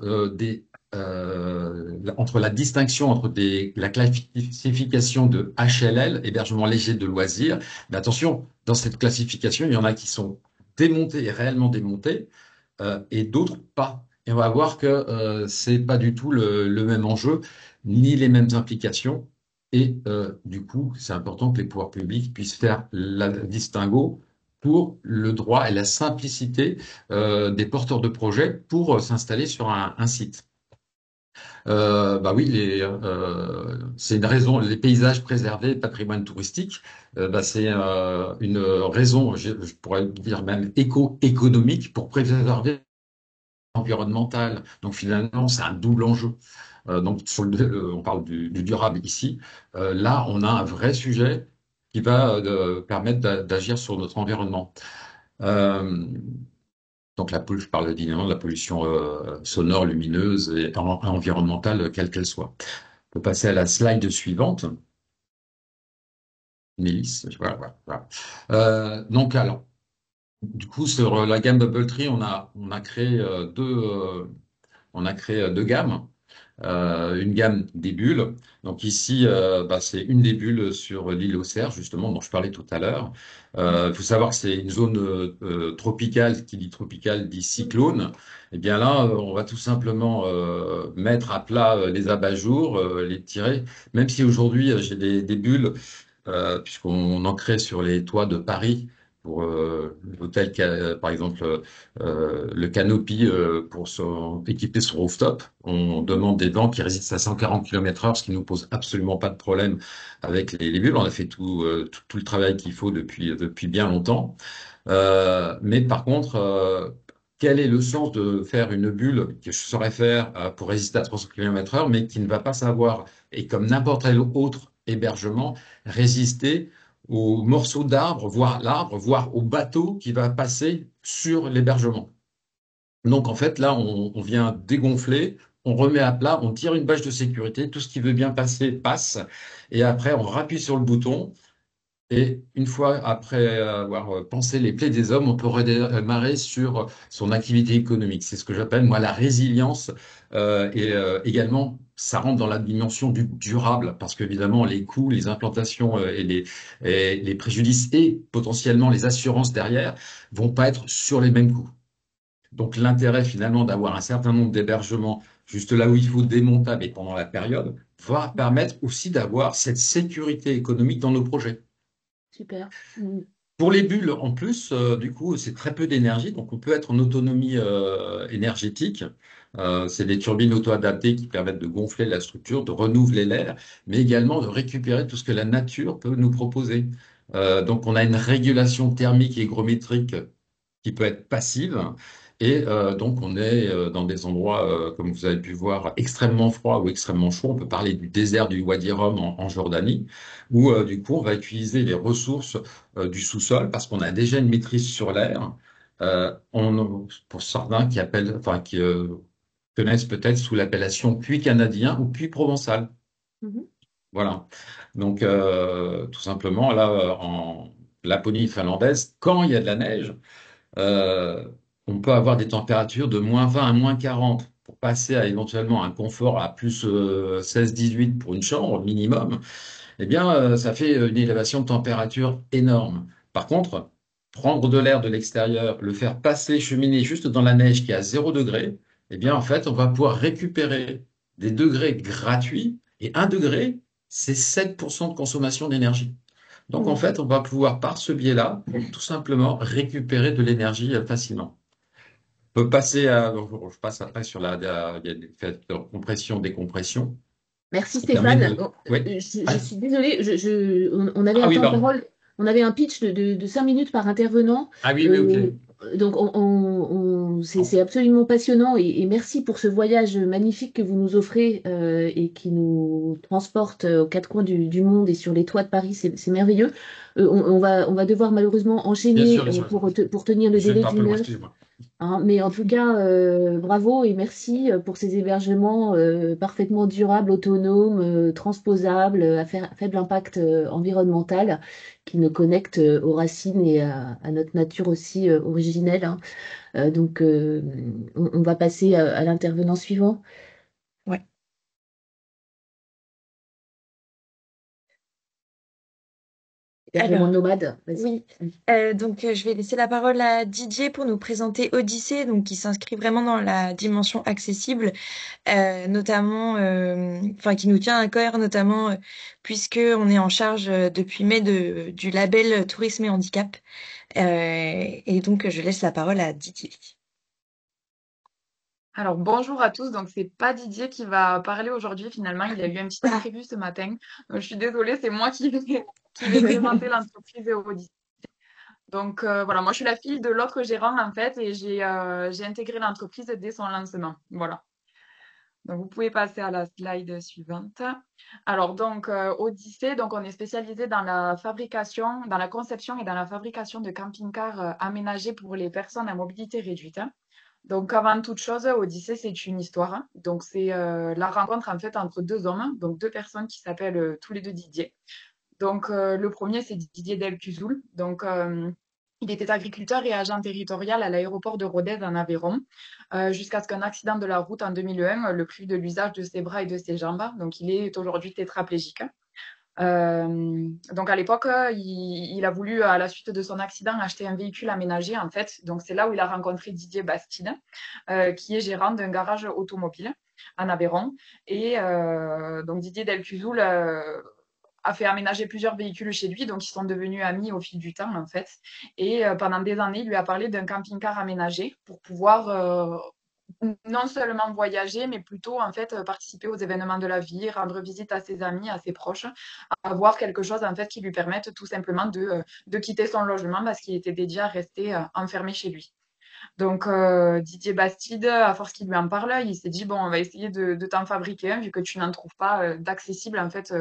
Speaker 5: entre la distinction entre la classification de HLL, hébergement léger de loisirs. Mais attention, dans cette classification, il y en a qui sont démontés et réellement démontés, et d'autres pas. Et on va voir que c'est pas du tout le même enjeu, ni les mêmes implications. Et du coup, c'est important que les pouvoirs publics puissent faire la distinguo pour le droit et la simplicité des porteurs de projets pour s'installer sur un site. Bah oui, c'est une raison. Les paysages préservés, patrimoine touristique, c'est une raison, je pourrais dire même économique pour préserver l'environnemental. Donc finalement, c'est un double enjeu. Donc on parle du durable ici. Là, on a un vrai sujet qui va permettre d'agir sur notre environnement. Euh, donc je parle évidemment de la pollution sonore, lumineuse et environnementale, quelle qu'elle soit. On peut passer à la slide suivante. Mélisse, voilà. Donc alors, du coup, sur la gamme Bubble Tree, on a créé deux gammes. une gamme des bulles. Donc ici, c'est une des bulles sur l'île Auxerre, justement, dont je parlais tout à l'heure. Il faut savoir que c'est une zone tropicale. Qui dit tropicale dit cyclone. Et bien là, on va tout simplement mettre à plat les abat-jours, les tirer. Même si aujourd'hui, j'ai des bulles puisqu'on en crée sur les toits de Paris pour l'hôtel, par exemple, le Canopy pour équiper son rooftop. On demande des dents qui résistent à 140 km/h, ce qui nous pose absolument pas de problème avec les bulles. On a fait tout le travail qu'il faut depuis bien longtemps. Mais par contre, quel est le sens de faire une bulle que je saurais faire pour résister à 300 km/h, mais qui ne va pas savoir, et comme n'importe quel autre hébergement, résister aux morceaux d'arbres, voire l'arbre, voire au bateau qui va passer sur l'hébergement. Donc en fait, là, on vient dégonfler, on remet à plat, on tire une bâche de sécurité, tout ce qui veut bien passer passe, et après on rappuie sur le bouton. Et une fois après avoir pensé les plaies des hommes, on peut redémarrer sur son activité économique. C'est ce que j'appelle, moi, la résilience. Et également, ça rentre dans la dimension du durable, parce qu'évidemment, les coûts, les implantations et les préjudices et potentiellement les assurances derrière vont pas être sur les mêmes coûts. Donc, l'intérêt finalement d'avoir un certain nombre d'hébergements juste là où il faut démontables et pendant la période va permettre aussi d'avoir cette sécurité économique dans nos projets.
Speaker 1: Super.
Speaker 5: Pour les bulles, en plus, du coup, c'est très peu d'énergie, donc on peut être en autonomie énergétique. C'est des turbines auto-adaptées qui permettent de gonfler la structure, de renouveler l'air, mais également de récupérer tout ce que la nature peut nous proposer. Donc, on a une régulation thermique et hygrométrique qui peut être passive. Et donc, on est dans des endroits, comme vous avez pu voir, extrêmement froids ou extrêmement chauds. On peut parler du désert du Wadi Rum en Jordanie, où du coup, on va utiliser les ressources du sous-sol parce qu'on a déjà une maîtrise sur l'air. Pour certains qui connaissent peut-être sous l'appellation puits canadien ou puits provençal.
Speaker 1: Mhm.
Speaker 5: Voilà. Donc, tout simplement, là, en Laponie finlandaise, quand il y a de la neige, euh, on peut avoir des températures de -20 à -40 pour passer à éventuellement un confort à plus 16-18 pour une chambre minimum. Eh bien, ça fait une élévation de température énorme. Par contre, prendre de l'air de l'extérieur, le faire passer, cheminer juste dans la neige qui est à 0 degré, eh bien, en fait, on va pouvoir récupérer des degrés gratuits. Et 1 degré, c'est 7% de consommation d'énergie. Donc, en
Speaker 1: Mhm.
Speaker 5: fait, on va pouvoir, par ce biais-là, tout simplement récupérer de l'énergie facilement. On peut passer donc, je passe après sur il y a des faits de compression, décompression.
Speaker 1: Merci
Speaker 5: Ça permet
Speaker 1: Stéphane.
Speaker 5: de, oui.
Speaker 1: Je suis désolée, on avait
Speaker 5: Ah
Speaker 1: un
Speaker 5: oui,
Speaker 1: temps de
Speaker 5: pardon.
Speaker 1: parole, on avait un pitch de 5 minutes par intervenant.
Speaker 5: Ah oui, oui, ok.
Speaker 1: Euh, donc c'est absolument passionnant et merci pour ce voyage magnifique que vous nous offrez et qui nous transporte aux quatre coins du monde et sur les toits de Paris. C'est merveilleux. On va devoir malheureusement
Speaker 5: Bien sûr,
Speaker 1: enchaîner
Speaker 5: bien sûr.
Speaker 1: pour tenir le
Speaker 5: Je vais
Speaker 1: délai
Speaker 5: pas plus
Speaker 1: d'une
Speaker 5: loin,
Speaker 1: heure.
Speaker 5: excusez-moi.
Speaker 1: Hein, mais en tout cas, bravo et merci pour ces hébergements parfaitement durables, autonomes, transposables, à faible impact environnemental, qui nous connectent aux racines et à notre nature aussi originelle. Hein. On va passer à l'intervenant suivant.
Speaker 3: Ouais.
Speaker 1: Hébergement
Speaker 3: Alors,
Speaker 1: nomade, vas-y.
Speaker 3: oui. Je vais laisser la parole à Didier pour nous présenter Odyssée, donc qui s'inscrit vraiment dans la dimension accessible, notamment, qui nous tient à cœur, notamment puisque on est en charge depuis mai du label Tourisme et Handicap. Et donc, je laisse la parole à Didier.
Speaker 6: Alors bonjour à tous, donc c'est pas Didier qui va parler aujourd'hui finalement, il y a eu un petit imprévu ce matin. Donc je suis désolée, c'est moi qui vais présenter l'entreprise Odyssée. Donc voilà, moi je suis la fille de l'autre gérant en fait et j'ai intégré l'entreprise dès son lancement. Voilà. Donc vous pouvez passer à la slide suivante. Alors donc Odyssée, donc on est spécialisé dans la fabrication, dans la conception et dans la fabrication de camping-cars aménagés pour les personnes à mobilité réduite. Donc, avant toute chose, Odyssée, c'est une histoire. Donc, c'est la rencontre en fait entre deux hommes, donc deux personnes qui s'appellent tous les deux Didier. Donc, le premier, c'est Didier Delcuzul. Donc, Il était agriculteur et agent territorial à l'aéroport de Rodez en Aveyron, jusqu'à ce qu'un accident de la route en 2001 le prive de l'usage de ses bras et de ses jambes. Donc il est aujourd'hui tétraplégique. Donc à l'époque, il a voulu, à la suite de son accident, acheter un véhicule aménagé en fait. Donc c'est là où il a rencontré Didier Bastide, qui est gérant d'un garage automobile en Aveyron. Et donc Didier Delcuzul a fait aménager plusieurs véhicules chez lui, donc ils sont devenus amis au fil du temps en fait. Et pendant des années, il lui a parlé d'un camping-car aménagé pour pouvoir non seulement voyager, mais plutôt en fait participer aux événements de la vie, rendre visite à ses amis, à ses proches, avoir quelque chose en fait qui lui permette tout simplement de quitter son logement parce qu'il était déjà resté enfermé chez lui. Donc Didier Bastide, à force qu'il lui en parle, il s'est dit bon, on va essayer de t'en fabriquer un vu que tu n'en trouves pas d'accessible en fait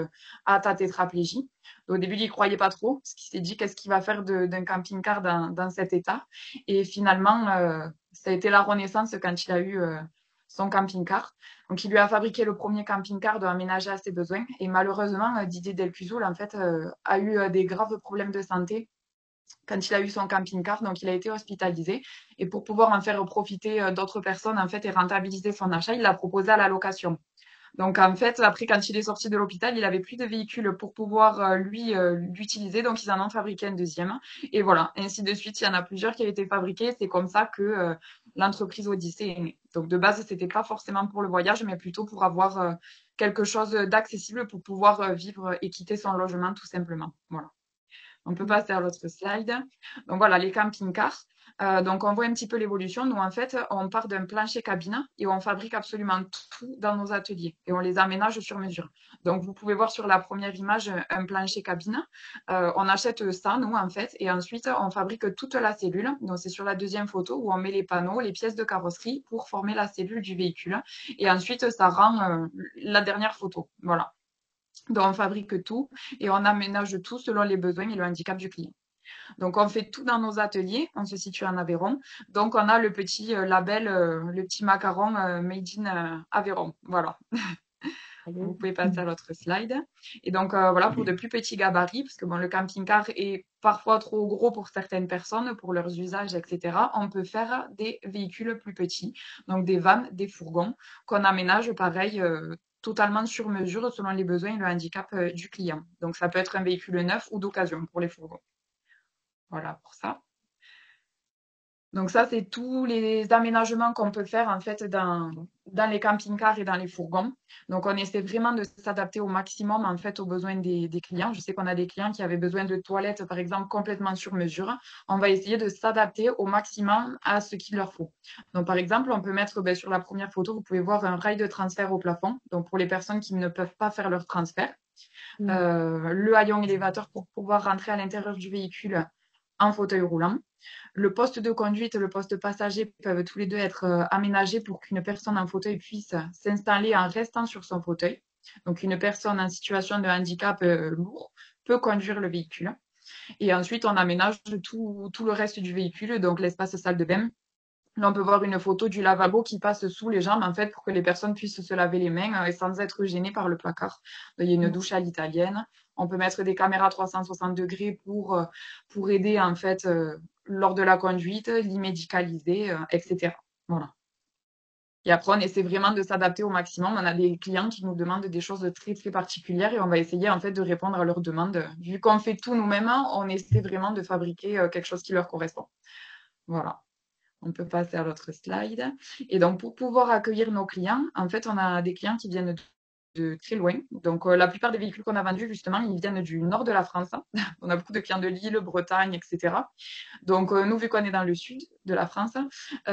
Speaker 6: à ta tétraplégie. Au début, il y croyait pas trop, parce qu'il s'est dit qu'est-ce qu'il va faire d'un camping-car dans cet état. Et finalement, ça a été la renaissance quand il a eu son camping-car. Donc, il lui a fabriqué le premier camping-car de aménager à ses besoins. Et malheureusement, Didier Delcuzul, en fait, a eu des graves problèmes de santé quand il a eu son camping-car, donc il a été hospitalisé. Et pour pouvoir en faire profiter d'autres personnes en fait et rentabiliser son achat, il l'a proposé à la location. Donc en fait, après quand il est sorti de l'hôpital, il avait plus de véhicule pour pouvoir l'utiliser, donc ils en ont fabriqué un deuxième. Et voilà, ainsi de suite, il y en a plusieurs qui ont été fabriqués. C'est comme ça que l'entreprise Odyssée est née. Donc de base, c'était pas forcément pour le voyage, mais plutôt pour avoir quelque chose d'accessible pour pouvoir vivre et quitter son logement tout simplement. Voilà. On peut passer à l'autre slide. Donc voilà, les camping-cars. Donc on voit un petit peu l'évolution. Nous, en fait, on part d'un plancher cabine et on fabrique absolument tout dans nos ateliers et on les aménage sur mesure. Donc vous pouvez voir sur la première image un plancher cabine. On achète ça, nous, en fait, et ensuite on fabrique toute la cellule. Donc c'est sur la deuxième photo où on met les panneaux, les pièces de carrosserie pour former la cellule du véhicule. Et ensuite, ça rend la dernière photo. Voilà. Donc, on fabrique tout et on aménage tout selon les besoins et le handicap du client. Donc, on fait tout dans nos ateliers. On se situe en Aveyron. Donc, on a le petit label, le petit macaron Made in Aveyron. Voilà. Vous pouvez passer à l'autre slide. Et donc, voilà, pour de plus petits gabarits, parce que bon, le camping-car est parfois trop gros pour certaines personnes, pour leurs usages, etc., on peut faire des véhicules plus petits, donc des vannes, des fourgons, qu'on aménage pareil, totalement sur mesure selon les besoins et le handicap du client. Donc, ça peut être un véhicule neuf ou d'occasion pour les fourgons. Voilà pour ça. Donc ça, c'est tous les aménagements qu'on peut faire en fait dans les camping-cars et dans les fourgons. Donc on essaie vraiment de s'adapter au maximum en fait aux besoins des clients. Je sais qu'on a des clients qui avaient besoin de toilettes par exemple complètement sur mesure. On va essayer de s'adapter au maximum à ce qu'il leur faut. Donc par exemple, on peut mettre sur la première photo, vous pouvez voir un rail de transfert au plafond. Donc pour les personnes qui ne peuvent pas faire leur transfert, le haillon élévateur pour pouvoir rentrer à l'intérieur du véhicule en fauteuil roulant. Le poste de conduite et le poste passager peuvent tous les deux être aménagés pour qu'une personne en fauteuil puisse s'installer en restant sur son fauteuil. Donc une personne en situation de handicap lourd peut conduire le véhicule. Et ensuite, on aménage tout le reste du véhicule, donc l'espace salle de bain. Là, on peut voir une photo du lavabo qui passe sous les jambes, en fait, pour que les personnes puissent se laver les mains et sans être gênées par le placard. Il y a une douche à l'italienne. On peut mettre des caméras 360 degrés pour aider, en fait, lors de la conduite, l'immédicaliser, etc. Voilà. Et après, on essaie vraiment de s'adapter au maximum. On a des clients qui nous demandent des choses très, très particulières et on va essayer, en fait, de répondre à leurs demandes. Vu qu'on fait tout nous-mêmes, on essaie vraiment de fabriquer quelque chose qui leur correspond. Voilà. On peut passer à l'autre slide. Et donc, pour pouvoir accueillir nos clients, en fait, on a des clients qui viennent de très loin. Donc, la plupart des véhicules qu'on a vendus, justement, ils viennent du nord de la France. On a beaucoup de clients de Lille, Bretagne, etc. Donc, nous, vu qu'on est dans le sud de la France, on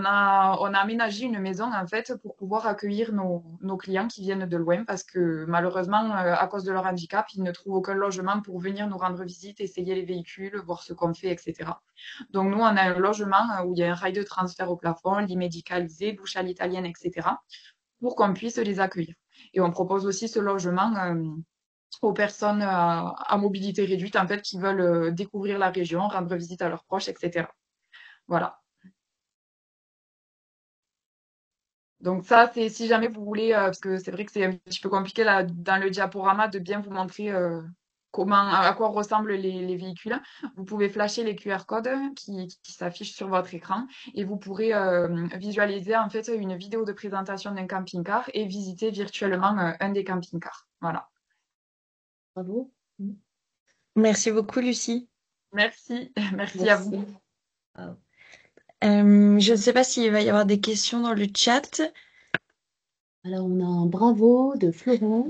Speaker 6: a aménagé une maison, en fait, pour pouvoir accueillir nos clients qui viennent de loin parce que, malheureusement, à cause de leur handicap, ils ne trouvent aucun logement pour venir nous rendre visite, essayer les véhicules, voir ce qu'on fait, etc. Donc, nous, on a un logement où il y a un rail de transfert au plafond, lit médicalisé, douche à l'italienne, etc., pour qu'on puisse les accueillir. Et on propose aussi ce logement aux personnes à mobilité réduite, en fait, qui veulent découvrir la région, rendre visite à leurs proches, etc. Voilà. Donc ça, c'est si jamais vous voulez, parce que c'est vrai que c'est un petit peu compliqué là, dans le diaporama de bien vous montrer à quoi ressemblent les véhicules. Vous pouvez flasher les QR codes qui s'affichent sur votre écran et vous pourrez visualiser en fait une vidéo de présentation d'un camping-car et visiter virtuellement un des camping-cars. Voilà.
Speaker 1: Bravo.
Speaker 3: Merci beaucoup, Lucie.
Speaker 6: Merci, merci à vous.
Speaker 1: Ah.
Speaker 3: Je ne sais pas s'il va y avoir des questions dans le chat.
Speaker 1: Alors, on a un bravo de Florent.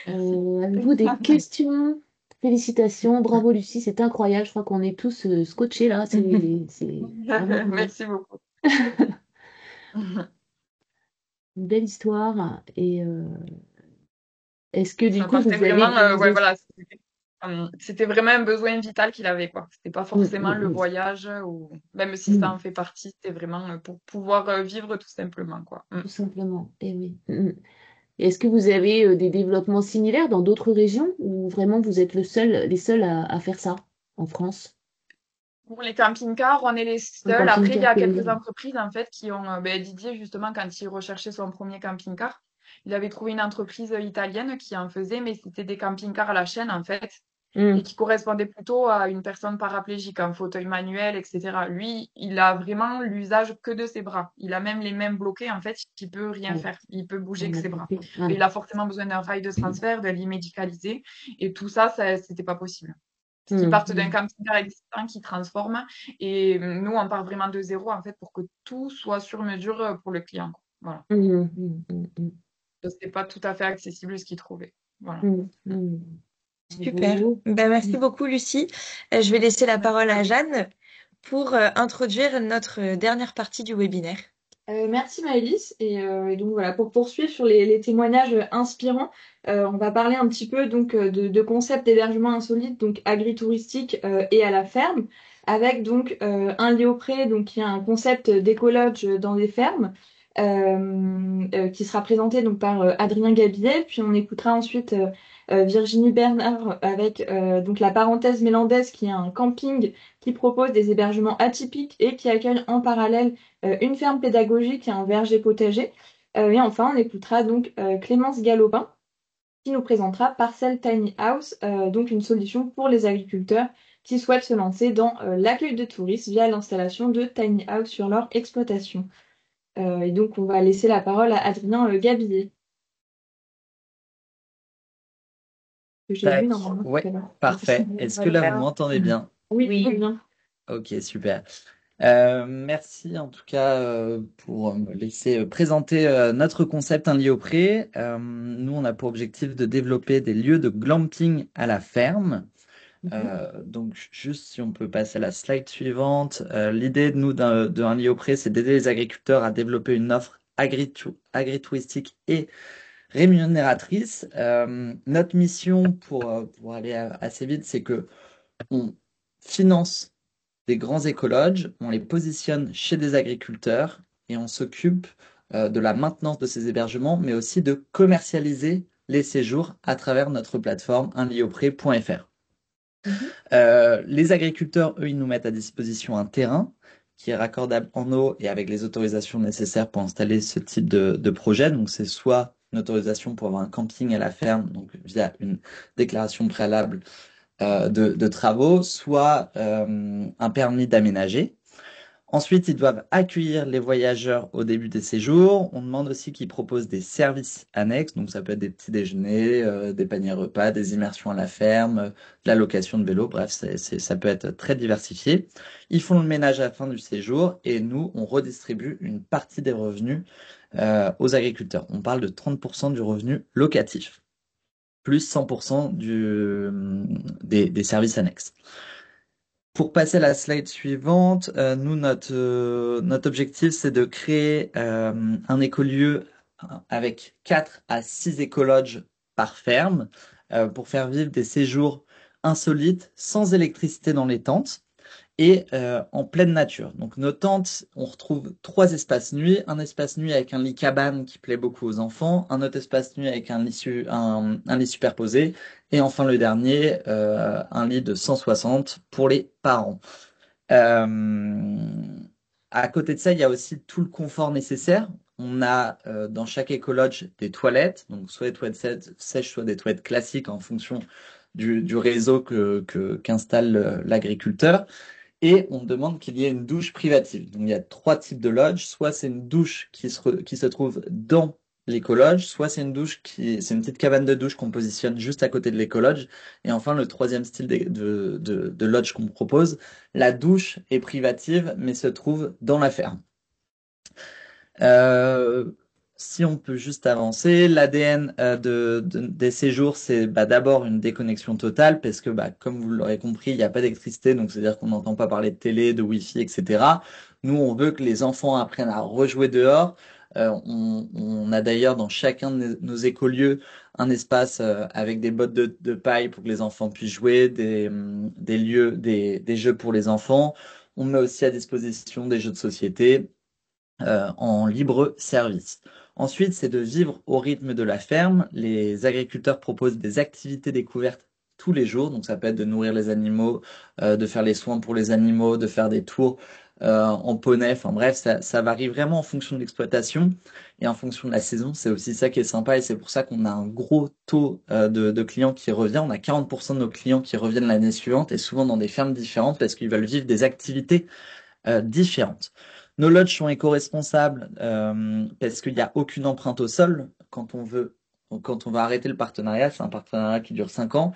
Speaker 1: Avez-vous des questions? Félicitations, bravo Lucie, c'est incroyable. Je crois qu'on est tous scotchés là. C'est vraiment
Speaker 6: Merci beaucoup.
Speaker 1: une belle histoire. Et est-ce que du
Speaker 6: Ça
Speaker 1: coup vous
Speaker 6: partait
Speaker 1: avez
Speaker 6: vraiment, ouais, voilà, c'était vraiment un besoin vital qu'il avait, quoi. C'était pas forcément le voyage ou même si ça en fait partie, c'était vraiment pour pouvoir vivre tout simplement, quoi.
Speaker 1: tout simplement. Et oui. Est-ce que vous avez des développements similaires dans d'autres régions ou vraiment vous êtes les seuls à faire ça en France?
Speaker 6: Pour les camping-cars, on est les
Speaker 1: Un
Speaker 6: seuls. Après, il y
Speaker 1: camping-car
Speaker 6: a quelques
Speaker 1: paysan.
Speaker 6: entreprises en fait qui ont Didier justement quand il recherchait son premier camping-car, il avait trouvé une entreprise italienne qui en faisait, mais c'était des camping-cars à la chaîne en fait et qui correspondaient plutôt à une personne paraplégique en fauteuil manuel, etc. Lui, il a vraiment l'usage que de ses bras. Il a même les mains bloquées en fait, il peut rien faire. Il peut bouger que ses bras.
Speaker 1: Voilà.
Speaker 6: Il a forcément besoin d'un rail de transfert, de lit médicalisé et tout ça, c'était pas possible. Qui partent d'un camping-car existant, qui transforment. Et nous, on part vraiment de zéro, en fait, pour que tout soit sur mesure pour le client, quoi. Voilà. C'est pas tout à fait accessible ce qu'il trouvait. Voilà.
Speaker 3: Super. Ben, merci beaucoup, Lucie. Je vais laisser la parole à Jeanne pour introduire notre dernière partie du webinaire.
Speaker 7: Merci Maëlys. Et donc voilà, pour poursuivre sur les témoignages inspirants, on va parler un petit peu donc de concepts d'hébergement insolite, donc agritouristique et à la ferme, avec donc un Léopré, donc qui est un concept d'écolodge dans des fermes, qui sera présenté donc par Adrien Gabillet. Puis on écoutera ensuite Virginie Bernard avec donc la parenthèse mélandaise, qui est un camping qui propose des hébergements atypiques et qui accueille en parallèle une ferme pédagogique et un verger potager. Et enfin, on écoutera donc Clémence Galopin qui nous présentera Parcel Tiny House, donc une solution pour les agriculteurs qui souhaitent se lancer dans l'accueil de touristes via l'installation de Tiny House sur leur exploitation. Et donc, on va laisser la parole à Adrien Gabillet. Que j'ai vu normalement
Speaker 8: Ouais,
Speaker 7: tout à l'heure.
Speaker 8: parfait. Est-ce que là, vous m'entendez bien?
Speaker 7: Oui, très bien.
Speaker 8: Ok, super. Merci en tout cas pour me laisser présenter notre concept Un lit au pré. Nous, on a pour objectif de développer des lieux de glamping à la ferme. Donc, juste si on peut passer à la slide suivante. L'idée de nous d'un lit au pré, c'est d'aider les agriculteurs à développer une offre agritouristique et rémunératrice. Notre mission pour aller assez vite, c'est que on finance des grands écologes, on les positionne chez des agriculteurs et on s'occupe de la maintenance de ces hébergements, mais aussi de commercialiser les séjours à travers notre plateforme unliopré.fr. Les agriculteurs, eux, ils nous mettent à disposition un terrain qui est raccordable en eau et avec les autorisations nécessaires pour installer ce type de projet. Donc, c'est soit une autorisation pour avoir un camping à la ferme, donc via une déclaration préalable de travaux, soit un permis d'aménager. Ensuite, ils doivent accueillir les voyageurs au début des séjours. On demande aussi qu'ils proposent des services annexes, donc ça peut être des petits déjeuners, des paniers repas, des immersions à la ferme, de la location de vélo, bref, ça peut être très diversifié. Ils font le ménage à la fin du séjour et nous, on redistribue une partie des revenus aux agriculteurs. On parle de 30% du revenu locatif, plus 100% des services annexes. Pour passer à la slide suivante, nous, notre objectif, c'est de créer un écolieu avec 4 à 6 écologes par ferme pour faire vivre des séjours insolites sans électricité dans les tentes et en pleine nature. Donc nos tentes, on retrouve 3 espaces nuits. Un espace nuit avec un lit cabane qui plaît beaucoup aux enfants, un autre espace nuit avec un lit superposé, et enfin le dernier, un lit de 160 pour les parents. À côté de ça, il y a aussi tout le confort nécessaire. on a dans chaque écologe des toilettes, donc soit des toilettes sèches, soit des toilettes classiques en fonction du réseau qu'installe l'agriculteur. Et on demande qu'il y ait une douche privative. Donc il y a 3 types de lodges. Soit c'est une douche qui se trouve dans l'écologe, soit c'est une petite cabane de douche qu'on positionne juste à côté de l'écologe. Et enfin, le troisième style de lodge qu'on propose, la douche est privative, mais se trouve dans la ferme. Si on peut juste avancer, l'ADN des séjours, c'est d'abord une déconnexion totale parce que, comme vous l'aurez compris, il n'y a pas d'électricité, donc c'est-à-dire qu'on n'entend pas parler de télé, de Wi-Fi, etc. Nous, on veut que les enfants apprennent à rejouer dehors. On a d'ailleurs dans chacun de nos écolieux un espace avec des bottes de paille pour que les enfants puissent jouer, des lieux, des jeux pour les enfants. On met aussi à disposition des jeux de société en libre service. Ensuite, c'est de vivre au rythme de la ferme. Les agriculteurs proposent des activités découvertes tous les jours. Donc, ça peut être de nourrir les animaux, de faire les soins pour les animaux, de faire des tours en poney. Enfin bref, ça varie vraiment en fonction de l'exploitation et en fonction de la saison. C'est aussi ça qui est sympa et c'est pour ça qu'on a un gros taux de clients qui revient. On a 40% de nos clients qui reviennent l'année suivante et souvent dans des fermes différentes parce qu'ils veulent vivre des activités différentes. Nos lodges sont éco-responsables parce qu'il n'y a aucune empreinte au sol. Quand on va arrêter le partenariat, c'est un partenariat qui dure 5 ans.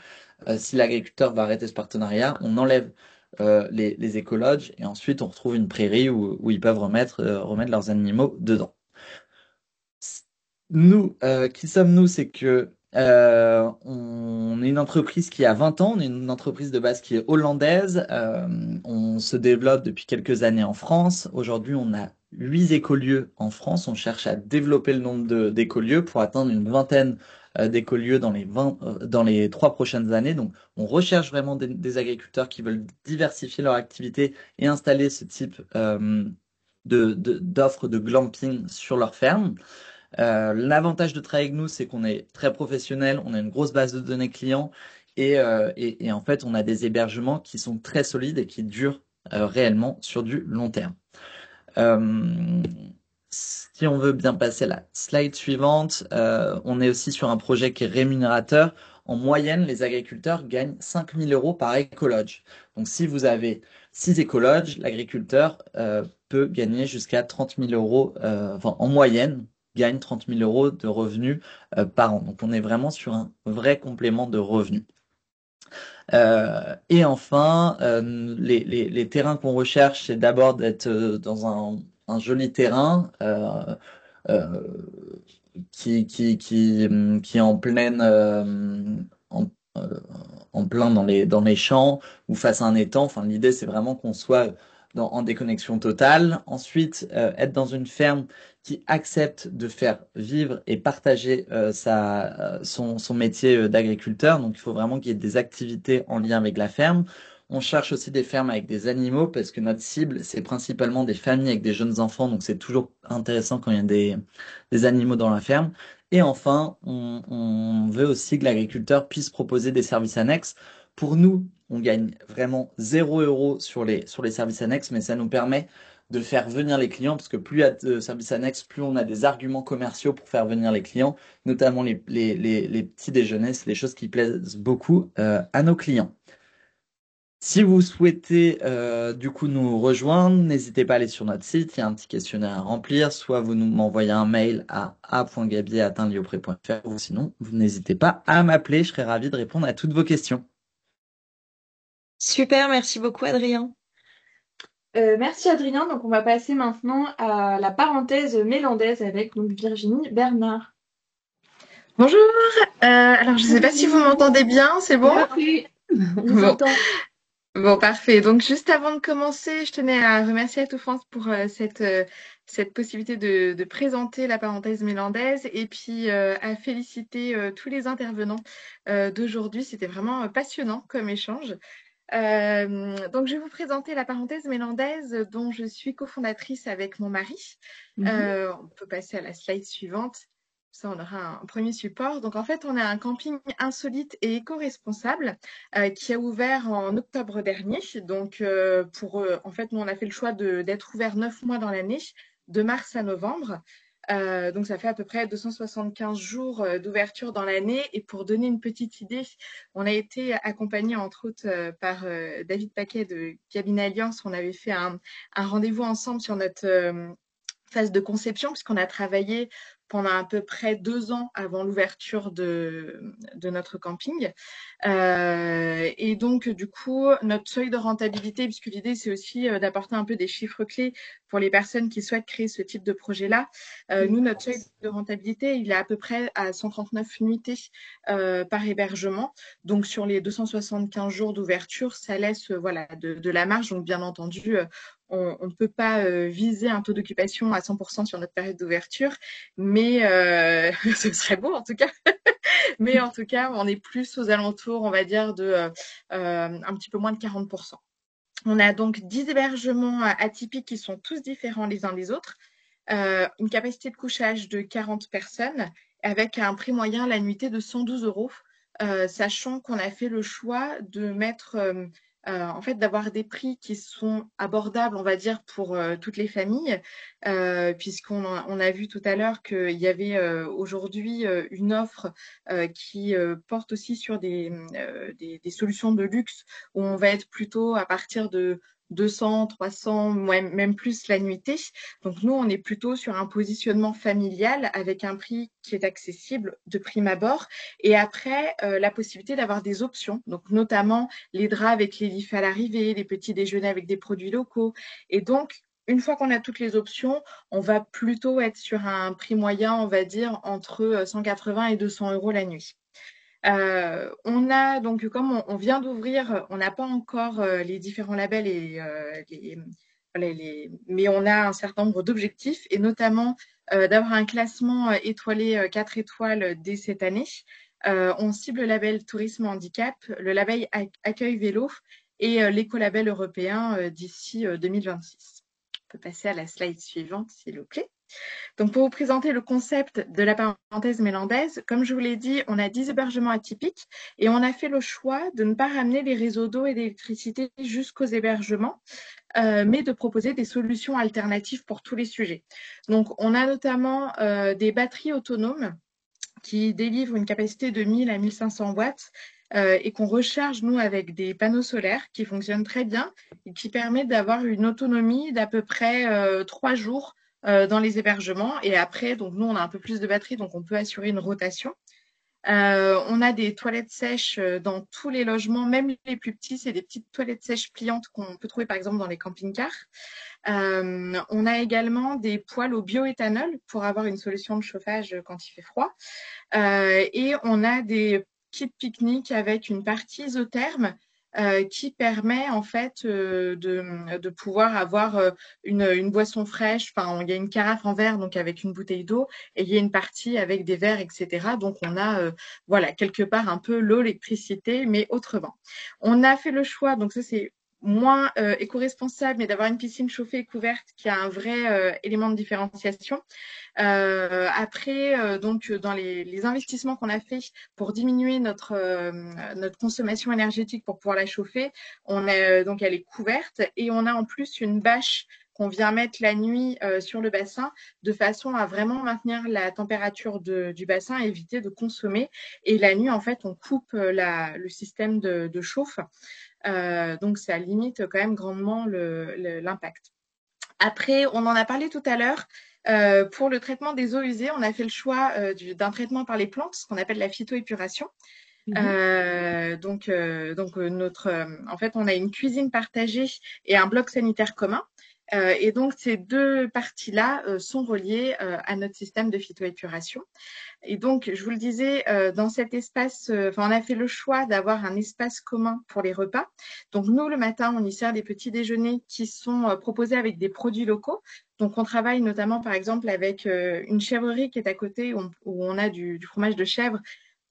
Speaker 8: Si l'agriculteur va arrêter ce partenariat, on enlève les éco-lodges et ensuite on retrouve une prairie où ils peuvent remettre leurs animaux dedans. Nous, qui sommes-nous? C'est que on est une entreprise qui a 20 ans, on est une entreprise de base qui est hollandaise. On se développe depuis quelques années en France. Aujourd'hui, on a 8 écolieux en France. On cherche à développer le nombre d'écolieux pour atteindre une vingtaine d'écolieux dans les 3 prochaines années. Donc, on recherche vraiment des agriculteurs qui veulent diversifier leur activité et installer ce type d'offres de glamping sur leur ferme. L'avantage de travailler avec nous, c'est qu'on est très professionnel, on a une grosse base de données clients et en fait, on a des hébergements qui sont très solides et qui durent réellement sur du long terme. Si on veut bien passer à la slide suivante, on est aussi sur un projet qui est rémunérateur. En moyenne, les agriculteurs gagnent 5 000 € par écologe. Donc, si vous avez 6 écologes, l'agriculteur peut gagner jusqu'à 30 000 €, en moyenne, gagne 30 000 € de revenus par an. Donc, on est vraiment sur un vrai complément de revenus. Et enfin, les terrains qu'on recherche, c'est d'abord d'être dans un joli terrain qui est en pleine en plein dans les champs ou face à un étang. Enfin, l'idée, c'est vraiment qu'on soit en déconnexion totale. Ensuite, être dans une ferme qui accepte de faire vivre et partager son métier d'agriculteur. Donc, il faut vraiment qu'il y ait des activités en lien avec la ferme. On cherche aussi des fermes avec des animaux parce que notre cible, c'est principalement des familles avec des jeunes enfants. Donc, c'est toujours intéressant quand il y a des animaux dans la ferme. Et enfin, on veut aussi que l'agriculteur puisse proposer des services annexes. Pour nous, on gagne vraiment 0 € sur les services annexes, mais ça nous permet de faire venir les clients, parce que plus il y a de services annexes, plus on a des arguments commerciaux pour faire venir les clients, notamment les petits déjeuners, c'est des choses qui plaisent beaucoup à nos clients. Si vous souhaitez du coup nous rejoindre, n'hésitez pas à aller sur notre site, il y a un petit questionnaire à remplir, soit vous m'envoyez un mail à a.gabier@liopré.fr ou sinon, vous n'hésitez pas à m'appeler, je serai ravi de répondre à toutes vos questions.
Speaker 3: Super, merci beaucoup Adrien.
Speaker 7: Merci Adrien. Donc on va passer maintenant à la parenthèse mélandaise avec donc Virginie Bernard.
Speaker 9: Bonjour. Alors je ne sais pas si vous m'entendez bien, c'est bon?
Speaker 1: Parfait. On vous
Speaker 9: Bon.
Speaker 1: entend.
Speaker 9: Bon, parfait. Donc, juste avant de commencer, je tenais à remercier Atout France pour cette possibilité de présenter la parenthèse mélandaise et puis à féliciter tous les intervenants d'aujourd'hui. C'était vraiment passionnant comme échange. Donc, je vais vous présenter la parenthèse mélandaise dont je suis cofondatrice avec mon mari. On peut passer à la slide suivante. Ça, on aura un premier support. Donc, en fait, on a un camping insolite et éco-responsable qui a ouvert en octobre dernier. Donc, en fait, nous, on a fait le choix d'être ouvert 9 mois dans l'année, de mars à novembre. Donc, ça fait à peu près 275 jours d'ouverture dans l'année. Et pour donner une petite idée, on a été accompagné entre autres par David Paquet de Cabine Alliance. On avait fait un rendez-vous ensemble sur notre phase de conception, puisqu'on a travaillé pendant à peu près 2 ans avant l'ouverture de notre camping. Et donc, du coup, notre seuil de rentabilité, puisque l'idée, c'est aussi d'apporter un peu des chiffres clés pour les personnes qui souhaitent créer ce type de projet-là. Nous, notre seuil de rentabilité, il est à peu près à 139 nuitées par hébergement. Donc, sur les 275 jours d'ouverture, ça laisse voilà, de la marge. Donc, bien entendu, on ne peut pas viser un taux d'occupation à 100% sur notre période d'ouverture, mais ce serait beau en tout cas. Mais en tout cas, on est plus aux alentours, on va dire, de un petit peu moins de 40%. On a donc 10 hébergements atypiques qui sont tous différents les uns des autres. Une capacité de couchage de 40 personnes avec un prix moyen la nuitée de 112 €, sachant qu'on a fait le choix de mettre en fait d'avoir des prix qui sont abordables, on va dire, pour toutes les familles, puisqu'on a vu tout à l'heure qu'il y avait aujourd'hui une offre qui porte aussi sur des solutions de luxe où on va être plutôt à partir de 200, 300, même plus la nuitée. Donc nous, on est plutôt sur un positionnement familial avec un prix qui est accessible de prime abord. Et après, la possibilité d'avoir des options, donc notamment les draps avec les lits à l'arrivée, les petits déjeuners avec des produits locaux. Et donc, une fois qu'on a toutes les options, on va plutôt être sur un prix moyen, on va dire, entre 180 et 200 € la nuit. On a donc, comme on vient d'ouvrir, on n'a pas encore les différents labels mais on a un certain nombre d'objectifs et notamment d'avoir un classement étoilé 4 étoiles dès cette année. On cible le label Tourisme Handicap, le label Accueil Vélo et l'écolabel européen d'ici 2026. On peut passer à la slide suivante, s'il vous plaît. Donc, pour vous présenter le concept de la parenthèse mélandaise, comme je vous l'ai dit, on a 10 hébergements atypiques et on a fait le choix de ne pas ramener les réseaux d'eau et d'électricité jusqu'aux hébergements, mais de proposer des solutions alternatives pour tous les sujets. Donc, on a notamment des batteries autonomes qui délivrent une capacité de 1000 à 1500 watts et qu'on recharge, nous, avec des panneaux solaires qui fonctionnent très bien et qui permettent d'avoir une autonomie d'à peu près 3 jours dans les hébergements. Et après, donc nous, on a un peu plus de batterie, donc on peut assurer une rotation. On a des toilettes sèches dans tous les logements, même les plus petits, c'est des petites toilettes sèches pliantes qu'on peut trouver par exemple dans les camping-cars. On a également des poêles au bioéthanol pour avoir une solution de chauffage quand il fait froid. Et on a des kits pique-nique avec une partie isotherme qui permet en fait de pouvoir avoir une boisson fraîche. Enfin, il y a une carafe en verre donc avec une bouteille d'eau et il y a une partie avec des verres, etc. Donc on a voilà quelque part un peu l'eau, l'électricité, mais autrement. On a fait le choix, donc ça c'est moins éco-responsable, mais d'avoir une piscine chauffée et couverte qui a un vrai élément de différenciation. Après, donc dans les investissements qu'on a fait pour diminuer notre consommation énergétique pour pouvoir la chauffer, donc elle est couverte et on a en plus une bâche qu'on vient mettre la nuit sur le bassin de façon à vraiment maintenir la température du bassin et éviter de consommer. Et la nuit, en fait, on coupe le système de chauffe. Donc, ça limite quand même grandement l'impact. Après, on en a parlé tout à l'heure. Pour le traitement des eaux usées, on a fait le choix d'un traitement par les plantes, ce qu'on appelle la phytoépuration. Donc, en fait, on a une cuisine partagée et un bloc sanitaire commun. Et donc, ces deux parties-là sont reliées à notre système de phytoépuration. Et donc, je vous le disais, dans cet espace, on a fait le choix d'avoir un espace commun pour les repas. Donc, nous, le matin, on y sert des petits déjeuners qui sont proposés avec des produits locaux. Donc, on travaille notamment, par exemple, avec une chèvrerie qui est à côté où on a du fromage de chèvre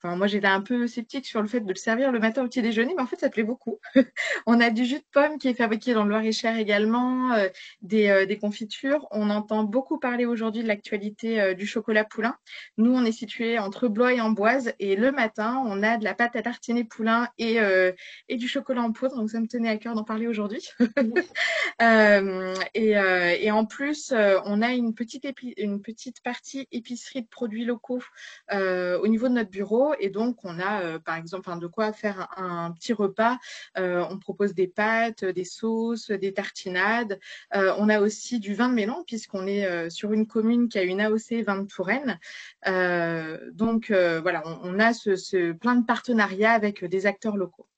Speaker 9: enfin, moi, j'étais un peu sceptique sur le fait de le servir le matin au petit déjeuner, mais en fait, ça plaît beaucoup. On a du jus de pomme qui est fabriqué dans le Loir-et-Cher également, des confitures. On entend beaucoup parler aujourd'hui de l'actualité du chocolat poulain. Nous, on est situé entre Blois et Amboise et le matin, on a de la pâte à tartiner poulain et du chocolat en poudre. Donc, ça me tenait à cœur d'en parler aujourd'hui. Et en plus, on a une petite partie épicerie de produits locaux au niveau de notre bureau. Et donc, on a, par exemple, de quoi faire un petit repas. On propose des pâtes, des sauces, des tartinades. On a aussi du vin de Mélan, puisqu'on est sur une commune qui a une AOC vin de Touraine. Donc, voilà, on a plein de partenariats avec des acteurs locaux.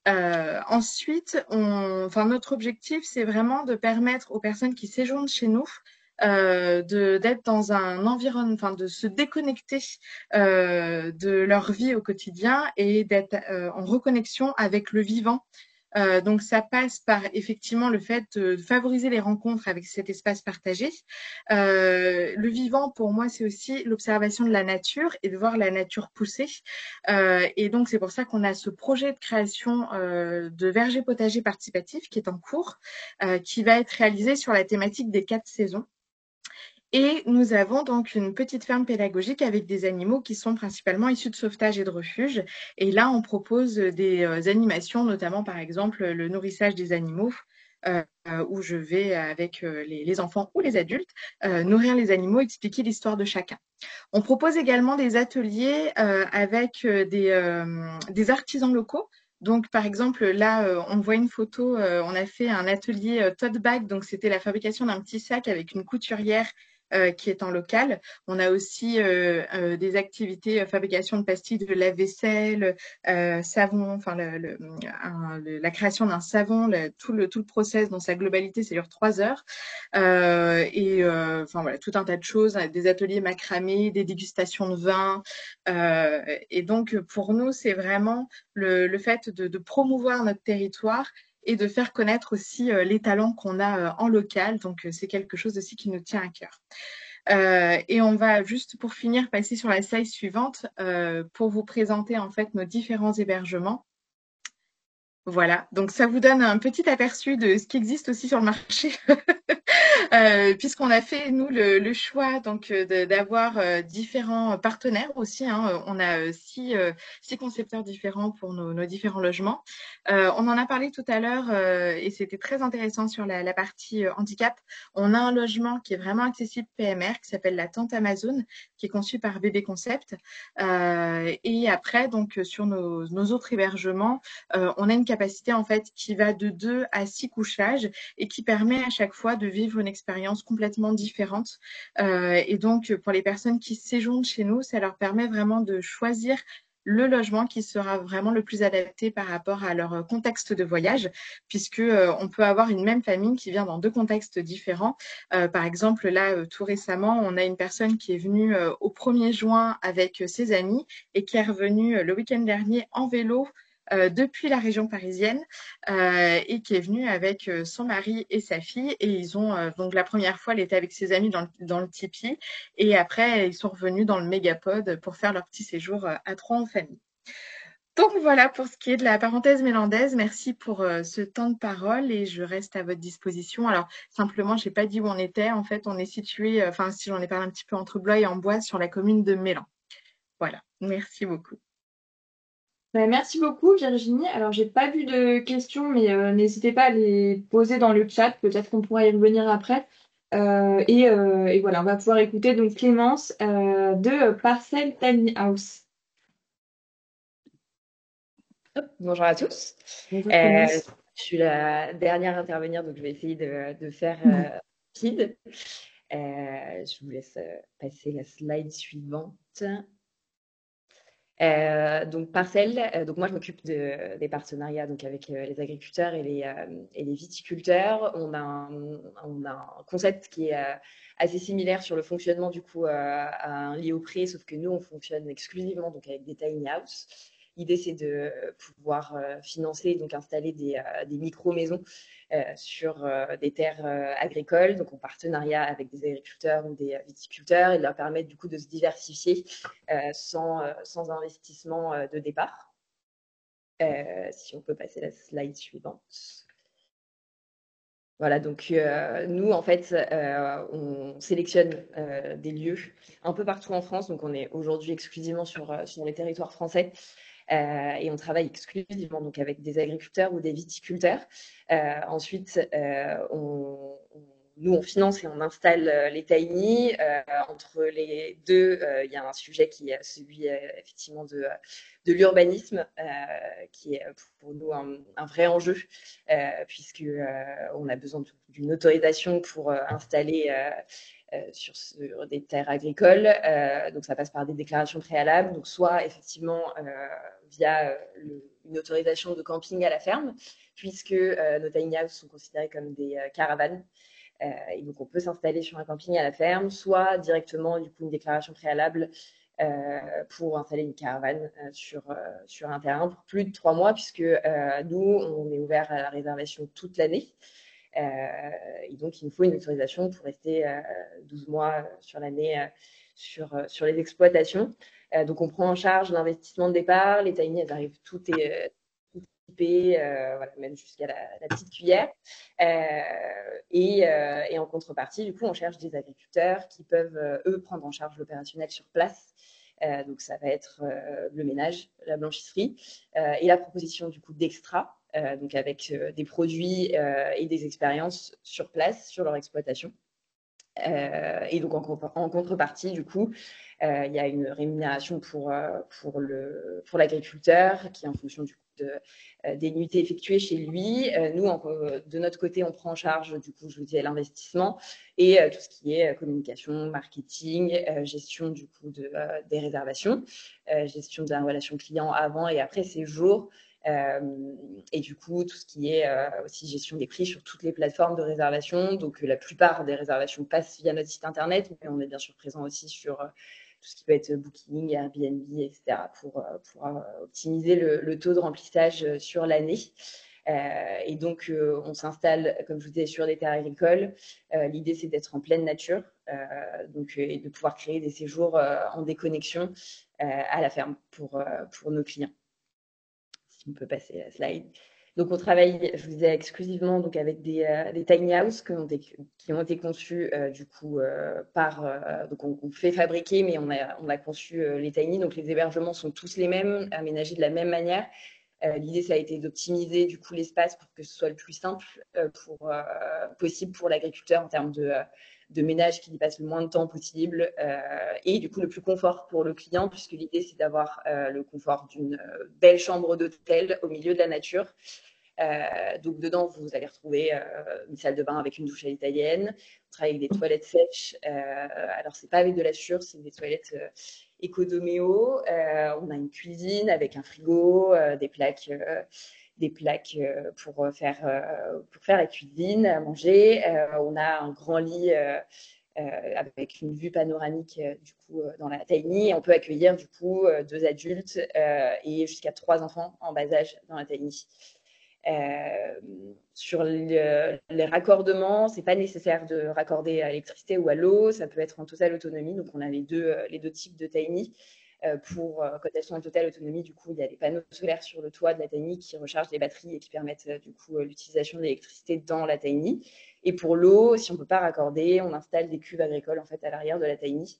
Speaker 9: Ensuite, notre objectif, c'est vraiment de permettre aux personnes qui séjournent chez nous d'être dans un environnement, de se déconnecter de leur vie au quotidien et d'être en reconnexion avec le vivant. Donc, ça passe par effectivement le fait de favoriser les rencontres avec cet espace partagé. Le vivant, pour moi, c'est aussi l'observation de la nature et de voir la nature pousser. Et donc, c'est pour ça qu'on a ce projet de création de verger potager participatif qui est en cours, qui va être réalisé sur la thématique des 4 saisons. Et nous avons donc une petite ferme pédagogique avec des animaux qui sont principalement issus de sauvetage et de refuge. Et là, on propose des animations, notamment par exemple le nourrissage des animaux, où je vais avec les enfants ou les adultes nourrir les animaux, expliquer l'histoire de chacun. On propose également des ateliers avec des artisans locaux. Donc, par exemple, là, on voit une photo, on a fait un atelier tote bag, donc c'était la fabrication d'un petit sac avec une couturière qui est en local. On a aussi des activités fabrication de pastilles de lave-vaisselle, savon, la création d'un savon, tout le process dans sa globalité, ça dure 3 heures. Voilà, tout un tas de choses, des ateliers macramés, des dégustations de vin. Et donc, pour nous, c'est vraiment le fait de promouvoir notre territoire et de faire connaître aussi les talents qu'on a en local. Donc, c'est quelque chose aussi qui nous tient à cœur. Et on va juste pour finir passer sur la slide suivante pour vous présenter en fait nos différents hébergements. Voilà, donc ça vous donne un petit aperçu de ce qui existe aussi sur le marché. Puisqu'on a fait, nous, le choix donc d'avoir différents partenaires aussi. On a 6 concepteurs différents pour nos différents logements. On en a parlé tout à l'heure et c'était très intéressant sur la partie handicap. On a un logement qui est vraiment accessible PMR qui s'appelle la Tente Amazon, qui est conçu par Bébé Concept. Et après, donc sur nos autres hébergements, on a une capacité en fait qui va de 2 à 6 couchages et qui permet à chaque fois de vivre une expérience complètement différente. Et donc, pour les personnes qui séjournent chez nous, ça leur permet vraiment de choisir le logement qui sera vraiment le plus adapté par rapport à leur contexte de voyage, puisque on peut avoir une même famille qui vient dans 2 contextes différents. Par exemple, là, tout récemment, on a une personne qui est venue au 1er juin avec ses amis et qui est revenue le week-end dernier en vélo depuis la région parisienne et qui est venue avec son mari et sa fille. Et ils ont, donc la première fois, elle était avec ses amis dans le tipi. Et après, ils sont revenus dans le mégapode pour faire leur petit séjour à 3 en famille. Donc voilà pour ce qui est de la parenthèse mélandaise. Merci pour ce temps de parole et je reste à votre disposition. Alors simplement, je n'ai pas dit où on était. En fait, on est situé, si j'en ai parlé un petit peu entre Blois et Amboise, sur la commune de Mélan. Voilà, merci beaucoup.
Speaker 7: Merci beaucoup Virginie. Alors j'ai pas vu de questions, mais n'hésitez pas à les poser dans le chat. Peut-être qu'on pourra y revenir après. Et voilà, on va pouvoir écouter donc Clémence de Parcel Tiny House.
Speaker 10: Bonjour à tous.
Speaker 7: Bonjour Clémence.
Speaker 10: Je suis la dernière à intervenir, donc je vais essayer de faire rapide. Je vous laisse passer la slide suivante. Donc Parcel, donc moi je m'occupe des partenariats donc avec les agriculteurs et les viticulteurs. On a un concept qui est assez similaire sur le fonctionnement du coup à un Léopré, sauf que nous on fonctionne exclusivement donc avec des tiny house. l'idée, c'est de pouvoir financer, donc installer des micro-maisons sur des terres agricoles, donc en partenariat avec des agriculteurs ou des viticulteurs, et de leur permettre du coup de se diversifier sans investissement de départ. Si on peut passer la slide suivante. Voilà, donc nous, en fait, on sélectionne des lieux un peu partout en France. Donc, on est aujourd'hui exclusivement sur les territoires français. Et on travaille exclusivement donc, avec des agriculteurs ou des viticulteurs. Ensuite, nous, on finance et on installe les tiny. Entre les deux, il y a un sujet qui est celui effectivement de l'urbanisme, qui est pour nous un vrai enjeu, puisque on a besoin d'une autorisation pour installer sur des terres agricoles. Donc ça passe par des déclarations préalables, donc soit effectivement via une autorisation de camping à la ferme, puisque nos tiny houses sont considérées comme des caravanes. Et donc on peut s'installer sur un camping à la ferme, soit directement du coup une déclaration préalable pour installer une caravane sur un terrain pour plus de 3 mois, puisque nous, on est ouvert à la réservation toute l'année. Et donc, il nous faut une autorisation pour rester 12 mois sur l'année sur les exploitations. Donc, on prend en charge l'investissement de départ. Les tiny, elles arrivent toutes équipées, voilà, même jusqu'à la petite cuillère. Et en contrepartie, du coup, on cherche des agriculteurs qui peuvent, eux, prendre en charge l'opérationnel sur place. Donc, ça va être le ménage, la blanchisserie et la proposition du coup d'extra, donc avec des produits et des expériences sur place, sur leur exploitation. Et donc, en contrepartie, du coup, il y a une rémunération pour l'agriculteur qui est en fonction du coup des nuitées effectuées chez lui. Nous, de notre côté, on prend en charge, du coup, je vous disais, l'investissement et tout ce qui est communication, marketing, gestion du coup des réservations, gestion de la relation client avant et après séjour. Et du coup, tout ce qui est aussi gestion des prix sur toutes les plateformes de réservation. Donc, la plupart des réservations passent via notre site internet, mais on est bien sûr présent aussi sur tout ce qui peut être Booking, Airbnb, etc., pour optimiser le taux de remplissage sur l'année. Et donc, on s'installe, comme je vous disais, sur des terres agricoles. L'idée, c'est d'être en pleine nature et de pouvoir créer des séjours en déconnexion à la ferme pour nos clients. Si on peut passer la slide. Donc, on travaille, je vous disais, exclusivement donc, avec des tiny houses qui ont été conçus du coup donc on fait fabriquer, mais on a conçu les tiny. Donc, les hébergements sont tous les mêmes, aménagés de la même manière. L'idée, ça a été d'optimiser du coup l'espace pour que ce soit le plus simple possible pour l'agriculteur en termes de ménage qui y passe le moins de temps possible et du coup le plus confort pour le client, puisque l'idée c'est d'avoir le confort d'une belle chambre d'hôtel au milieu de la nature. Donc dedans vous allez retrouver une salle de bain avec une douche à l'italienne. On travaille avec des toilettes sèches. Alors c'est pas avec de la chure, c'est des toilettes Ecodoméo. On a une cuisine avec un frigo, des plaques pour faire la cuisine, à manger. On a un grand lit avec une vue panoramique du coup dans la tiny. Et on peut accueillir du coup 2 adultes et jusqu'à 3 enfants en bas âge dans la tiny. Sur les raccordements, c'est pas nécessaire de raccorder à l'électricité ou à l'eau, ça peut être en totale autonomie. Donc on a les deux types de tiny. Quand elles sont en totale autonomie, du coup, il y a des panneaux solaires sur le toit de la tiny qui rechargent les batteries et qui permettent du coup l'utilisation de l'électricité dans la tiny. Et pour l'eau, si on ne peut pas raccorder, on installe des cuves agricoles en fait à l'arrière de la tiny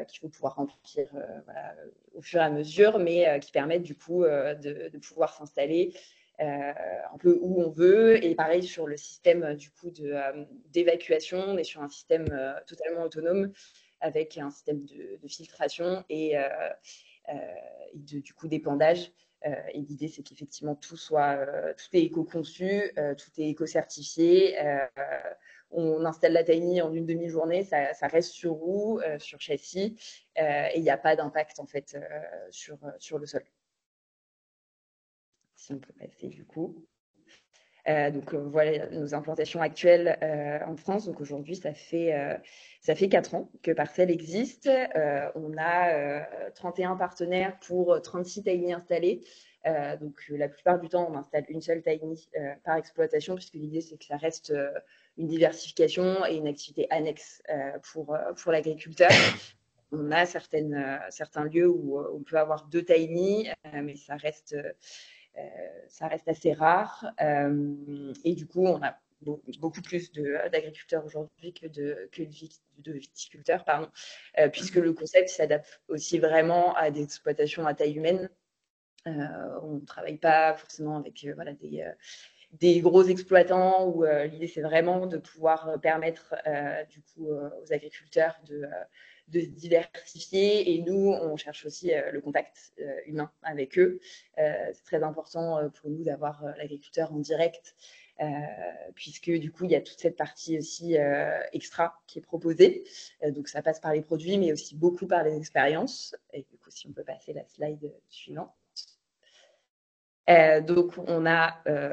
Speaker 10: qu'il faut pouvoir remplir au fur et à mesure, mais qui permettent du coup de pouvoir s'installer un peu où on veut. Et pareil sur le système du coup d'évacuation, on est sur un système totalement autonome avec un système de filtration et du coup d'épandage. Et l'idée, c'est qu'effectivement, tout est éco-conçu, tout est éco-certifié. On installe la tiny en une demi-journée, ça reste sur roue, sur châssis, et il n'y a pas d'impact en fait sur le sol. Si on peut passer du coup. Voilà nos implantations actuelles en France. Donc aujourd'hui, ça fait 4 ans que Parcelle existe. On a 31 partenaires pour 36 tiny installés. Donc la plupart du temps, on installe une seule tiny par exploitation, puisque l'idée, c'est que ça reste une diversification et une activité annexe pour l'agriculteur. On a certains lieux où on peut avoir 2 tiny, mais ça reste assez rare. Et du coup, on a beaucoup plus d'agriculteurs aujourd'hui que de viticulteurs, pardon, puisque le concept s'adapte aussi vraiment à des exploitations à taille humaine. On ne travaille pas forcément avec des gros exploitants où l'idée c'est vraiment de pouvoir permettre du coup aux agriculteurs de se diversifier, et nous on cherche aussi le contact humain avec eux. C'est très important pour nous d'avoir l'agriculteur en direct, puisque du coup il y a toute cette partie aussi extra qui est proposée. Donc ça passe par les produits, mais aussi beaucoup par les expériences. Et du coup, si on peut passer la slide suivante. Donc, on a un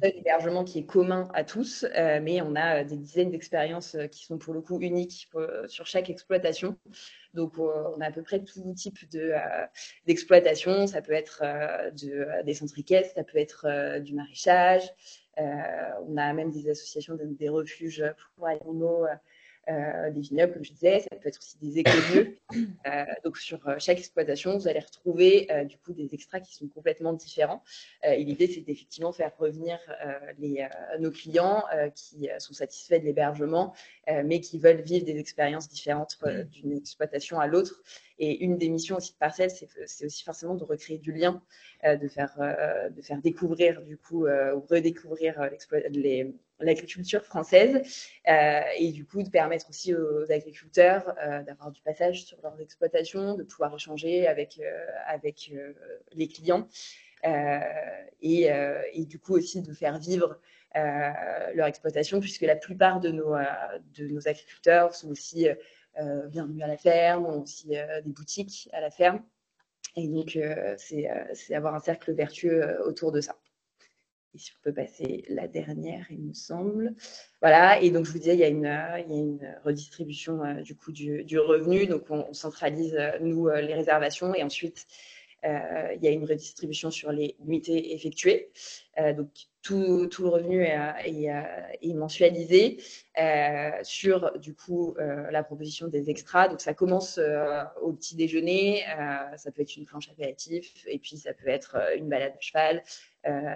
Speaker 10: hébergement qui est commun à tous, mais on a des dizaines d'expériences qui sont pour le coup uniques sur chaque exploitation. Donc, on a à peu près tout type d'exploitation. Ça peut être des centres équestres, ça peut être du maraîchage. On a même des associations, des refuges pour animaux, des vignobles, comme je disais. Ça peut être aussi des écolieux. Donc sur chaque exploitation, vous allez retrouver du coup des extras qui sont complètement différents. Et l'idée, c'est d'effectivement faire revenir nos clients qui sont satisfaits de l'hébergement, mais qui veulent vivre des expériences différentes d'une exploitation à l'autre. Et une des missions aussi de Parcelle, c'est aussi forcément de recréer du lien, de faire découvrir du coup ou redécouvrir l'agriculture française, et du coup de permettre aussi aux agriculteurs d'avoir du passage sur leurs exploitations, de pouvoir échanger avec les clients, et du coup aussi de faire vivre leur exploitation, puisque la plupart de nos agriculteurs sont aussi bienvenus à la ferme, ont aussi des boutiques à la ferme, et donc c'est avoir un cercle vertueux autour de ça. Et si on peut passer la dernière, il me semble. Voilà, et donc je vous disais, il y a une redistribution du coup du revenu. Donc on centralise, nous, les réservations, et ensuite il y a une redistribution sur les nuitées effectuées. Donc tout le revenu est mensualisé sur du coup la proposition des extras. Donc ça commence au petit déjeuner, ça peut être une planche apéritif, et puis ça peut être une balade à cheval.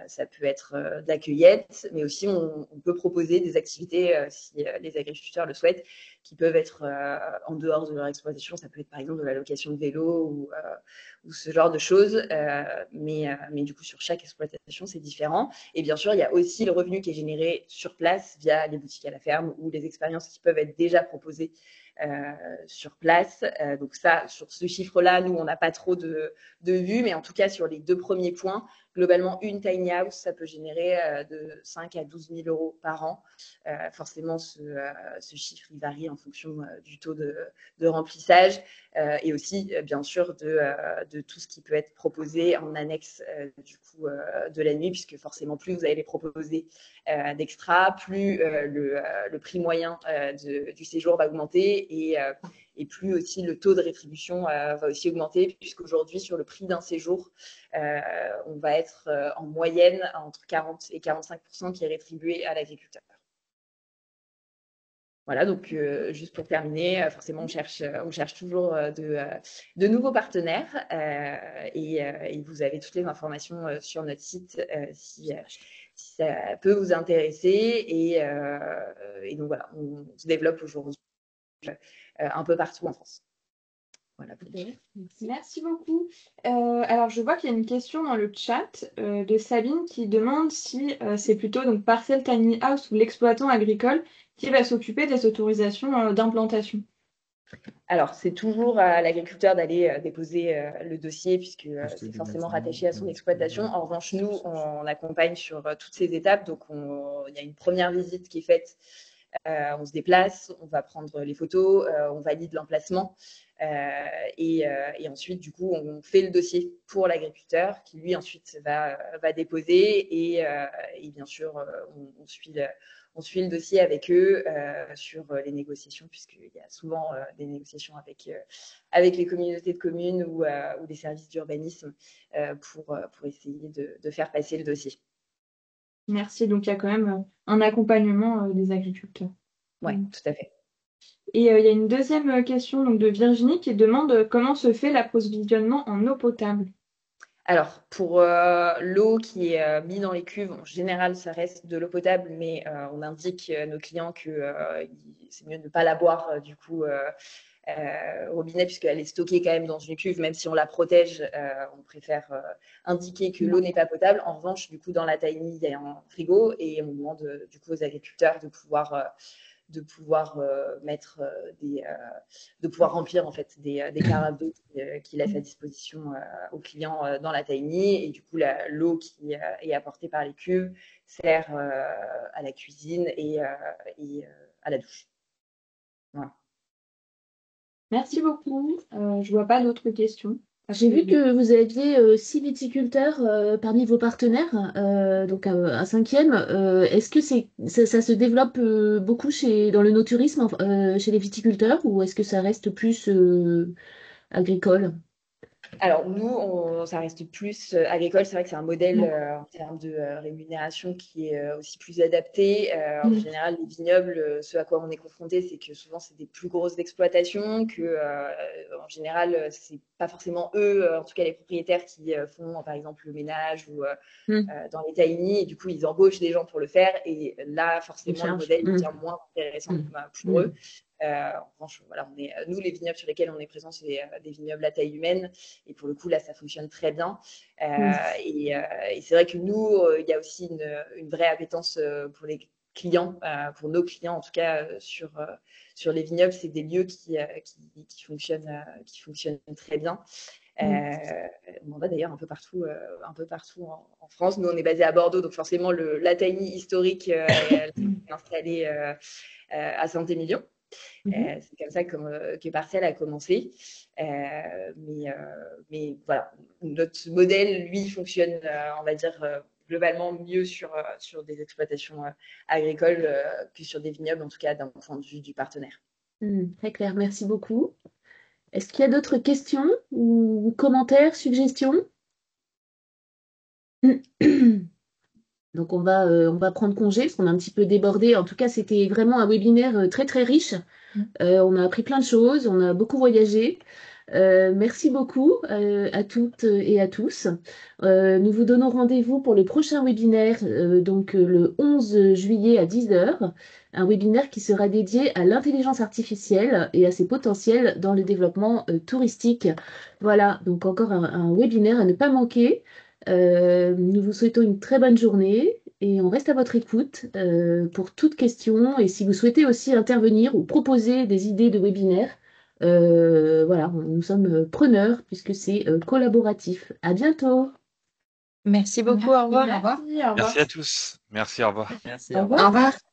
Speaker 10: Ça peut être de la cueillette, mais aussi on peut proposer des activités, si les agriculteurs le souhaitent, qui peuvent être en dehors de leur exploitation. Ça peut être par exemple de la location de vélo ou ce genre de choses, mais du coup sur chaque exploitation c'est différent. Et bien sûr, il y a aussi le revenu qui est généré sur place via les boutiques à la ferme ou les expériences qui peuvent être déjà proposées sur place. Donc ça, sur ce chiffre-là, nous, on n'a pas trop de vues, mais en tout cas, sur les 2 premiers points, globalement, une tiny house, ça peut générer de 5 à 12 000 euros par an. Forcément, ce chiffre, il varie en fonction du taux de remplissage, et aussi, bien sûr, de tout ce qui peut être proposé en annexe du coup de la nuit, puisque forcément, plus vous allez les proposer d'extra, plus le prix moyen du séjour va augmenter, et plus aussi le taux de rétribution va aussi augmenter, puisqu'aujourd'hui, sur le prix d'un séjour, on va être en moyenne entre 40 et 45% qui est rétribué à l'agriculteur. Voilà, donc juste pour terminer, forcément, on cherche toujours de nouveaux partenaires, et vous avez toutes les informations sur notre site si ça peut vous intéresser. Et donc voilà, on se développe aujourd'hui un peu partout en France. Voilà.
Speaker 7: Merci beaucoup. Alors, je vois qu'il y a une question dans le chat de Sabine qui demande si c'est plutôt donc Parcelle Tiny House ou l'exploitant agricole qui va s'occuper des autorisations d'implantation.
Speaker 10: Alors, c'est toujours à l'agriculteur d'aller déposer le dossier, puisque c'est forcément rattaché à son exploitation. En revanche, nous, on accompagne sur toutes ces étapes. Donc, il y a une première visite qui est faite On se déplace, on va prendre les photos, on valide l'emplacement. Et ensuite, du coup, on fait le dossier pour l'agriculteur qui, lui, ensuite va déposer. Et bien sûr, on suit le dossier avec eux sur les négociations, puisqu'il y a souvent des négociations avec les communautés de communes ou les services d'urbanisme pour essayer de faire passer le dossier.
Speaker 7: Merci. Donc, il y a quand même un accompagnement des agriculteurs.
Speaker 10: Oui, tout à fait.
Speaker 7: Et il y a une deuxième question donc, de Virginie qui demande comment se fait l'approvisionnement en eau potable.
Speaker 10: Alors, pour l'eau qui est mise dans les cuves, en général, ça reste de l'eau potable, mais on indique à nos clients que c'est mieux de ne pas la boire du coup au robinet, puisqu'elle est stockée quand même dans une cuve, même si on la protège, on préfère indiquer que l'eau n'est pas potable. En revanche, du coup, dans la tiny, il y a un frigo et on demande du coup aux agriculteurs de pouvoir mettre de pouvoir remplir en fait des carafes d'eau qui laissent à disposition aux clients dans la tiny, et du coup l'eau qui est apportée par les cuves sert à la cuisine et à la douche. Voilà.
Speaker 7: Merci beaucoup. Je vois pas d'autres questions.
Speaker 1: J'ai vu que vous aviez 6 viticulteurs parmi vos partenaires, donc un cinquième. Est-ce que ça se développe beaucoup dans le no-tourisme, chez les viticulteurs, ou est-ce que ça reste plus agricole?
Speaker 10: Alors nous, ça reste plus agricole. C'est vrai que c'est un modèle en termes de rémunération qui est aussi plus adapté. En général, les vignobles, ce à quoi on est confronté, c'est que souvent c'est des plus grosses exploitations, que en général c'est pas forcément eux, en tout cas les propriétaires, qui font par exemple le ménage ou dans les tiny, et du coup ils embauchent des gens pour le faire, et là forcément le modèle devient moins intéressant pour eux. En revanche, voilà, nous, les vignobles sur lesquels on est présent, c'est des vignobles à taille humaine, et pour le coup, là, ça fonctionne très bien. Et c'est vrai que nous, il y a aussi une vraie appétence pour les clients, pour nos clients en tout cas, sur les vignobles. C'est des lieux qui fonctionnent très bien. On en va d'ailleurs un peu partout en France. Nous, on est basé à Bordeaux, donc forcément, la tiny historique est installée à Saint-Émilion. C'est comme ça que Parcelle a commencé. Mais voilà, notre modèle, lui, fonctionne, on va dire, globalement mieux sur des exploitations agricoles que sur des vignobles, en tout cas d'un point de vue du partenaire.
Speaker 1: Très clair, merci beaucoup. Est-ce qu'il y a d'autres questions ou commentaires, suggestions? Donc on va prendre congé parce qu'on a un petit peu débordé. En tout cas, c'était vraiment un webinaire très très riche. On a appris plein de choses, on a beaucoup voyagé. Merci beaucoup à toutes et à tous. Nous vous donnons rendez-vous pour le prochain webinaire, donc le 11 juillet à 10h. Un webinaire qui sera dédié à l'intelligence artificielle et à ses potentiels dans le développement touristique. Voilà, donc encore un webinaire à ne pas manquer. Nous vous souhaitons une très bonne journée et on reste à votre écoute pour toute question. Et si vous souhaitez aussi intervenir ou proposer des idées de webinaire, voilà, nous sommes preneurs puisque c'est collaboratif. À bientôt.
Speaker 3: Merci beaucoup, au revoir.
Speaker 7: Merci, au revoir.
Speaker 4: Merci à tous. Merci, au revoir.
Speaker 8: Merci,
Speaker 7: Au
Speaker 8: au
Speaker 7: revoir.
Speaker 8: revoir.
Speaker 9: Au revoir.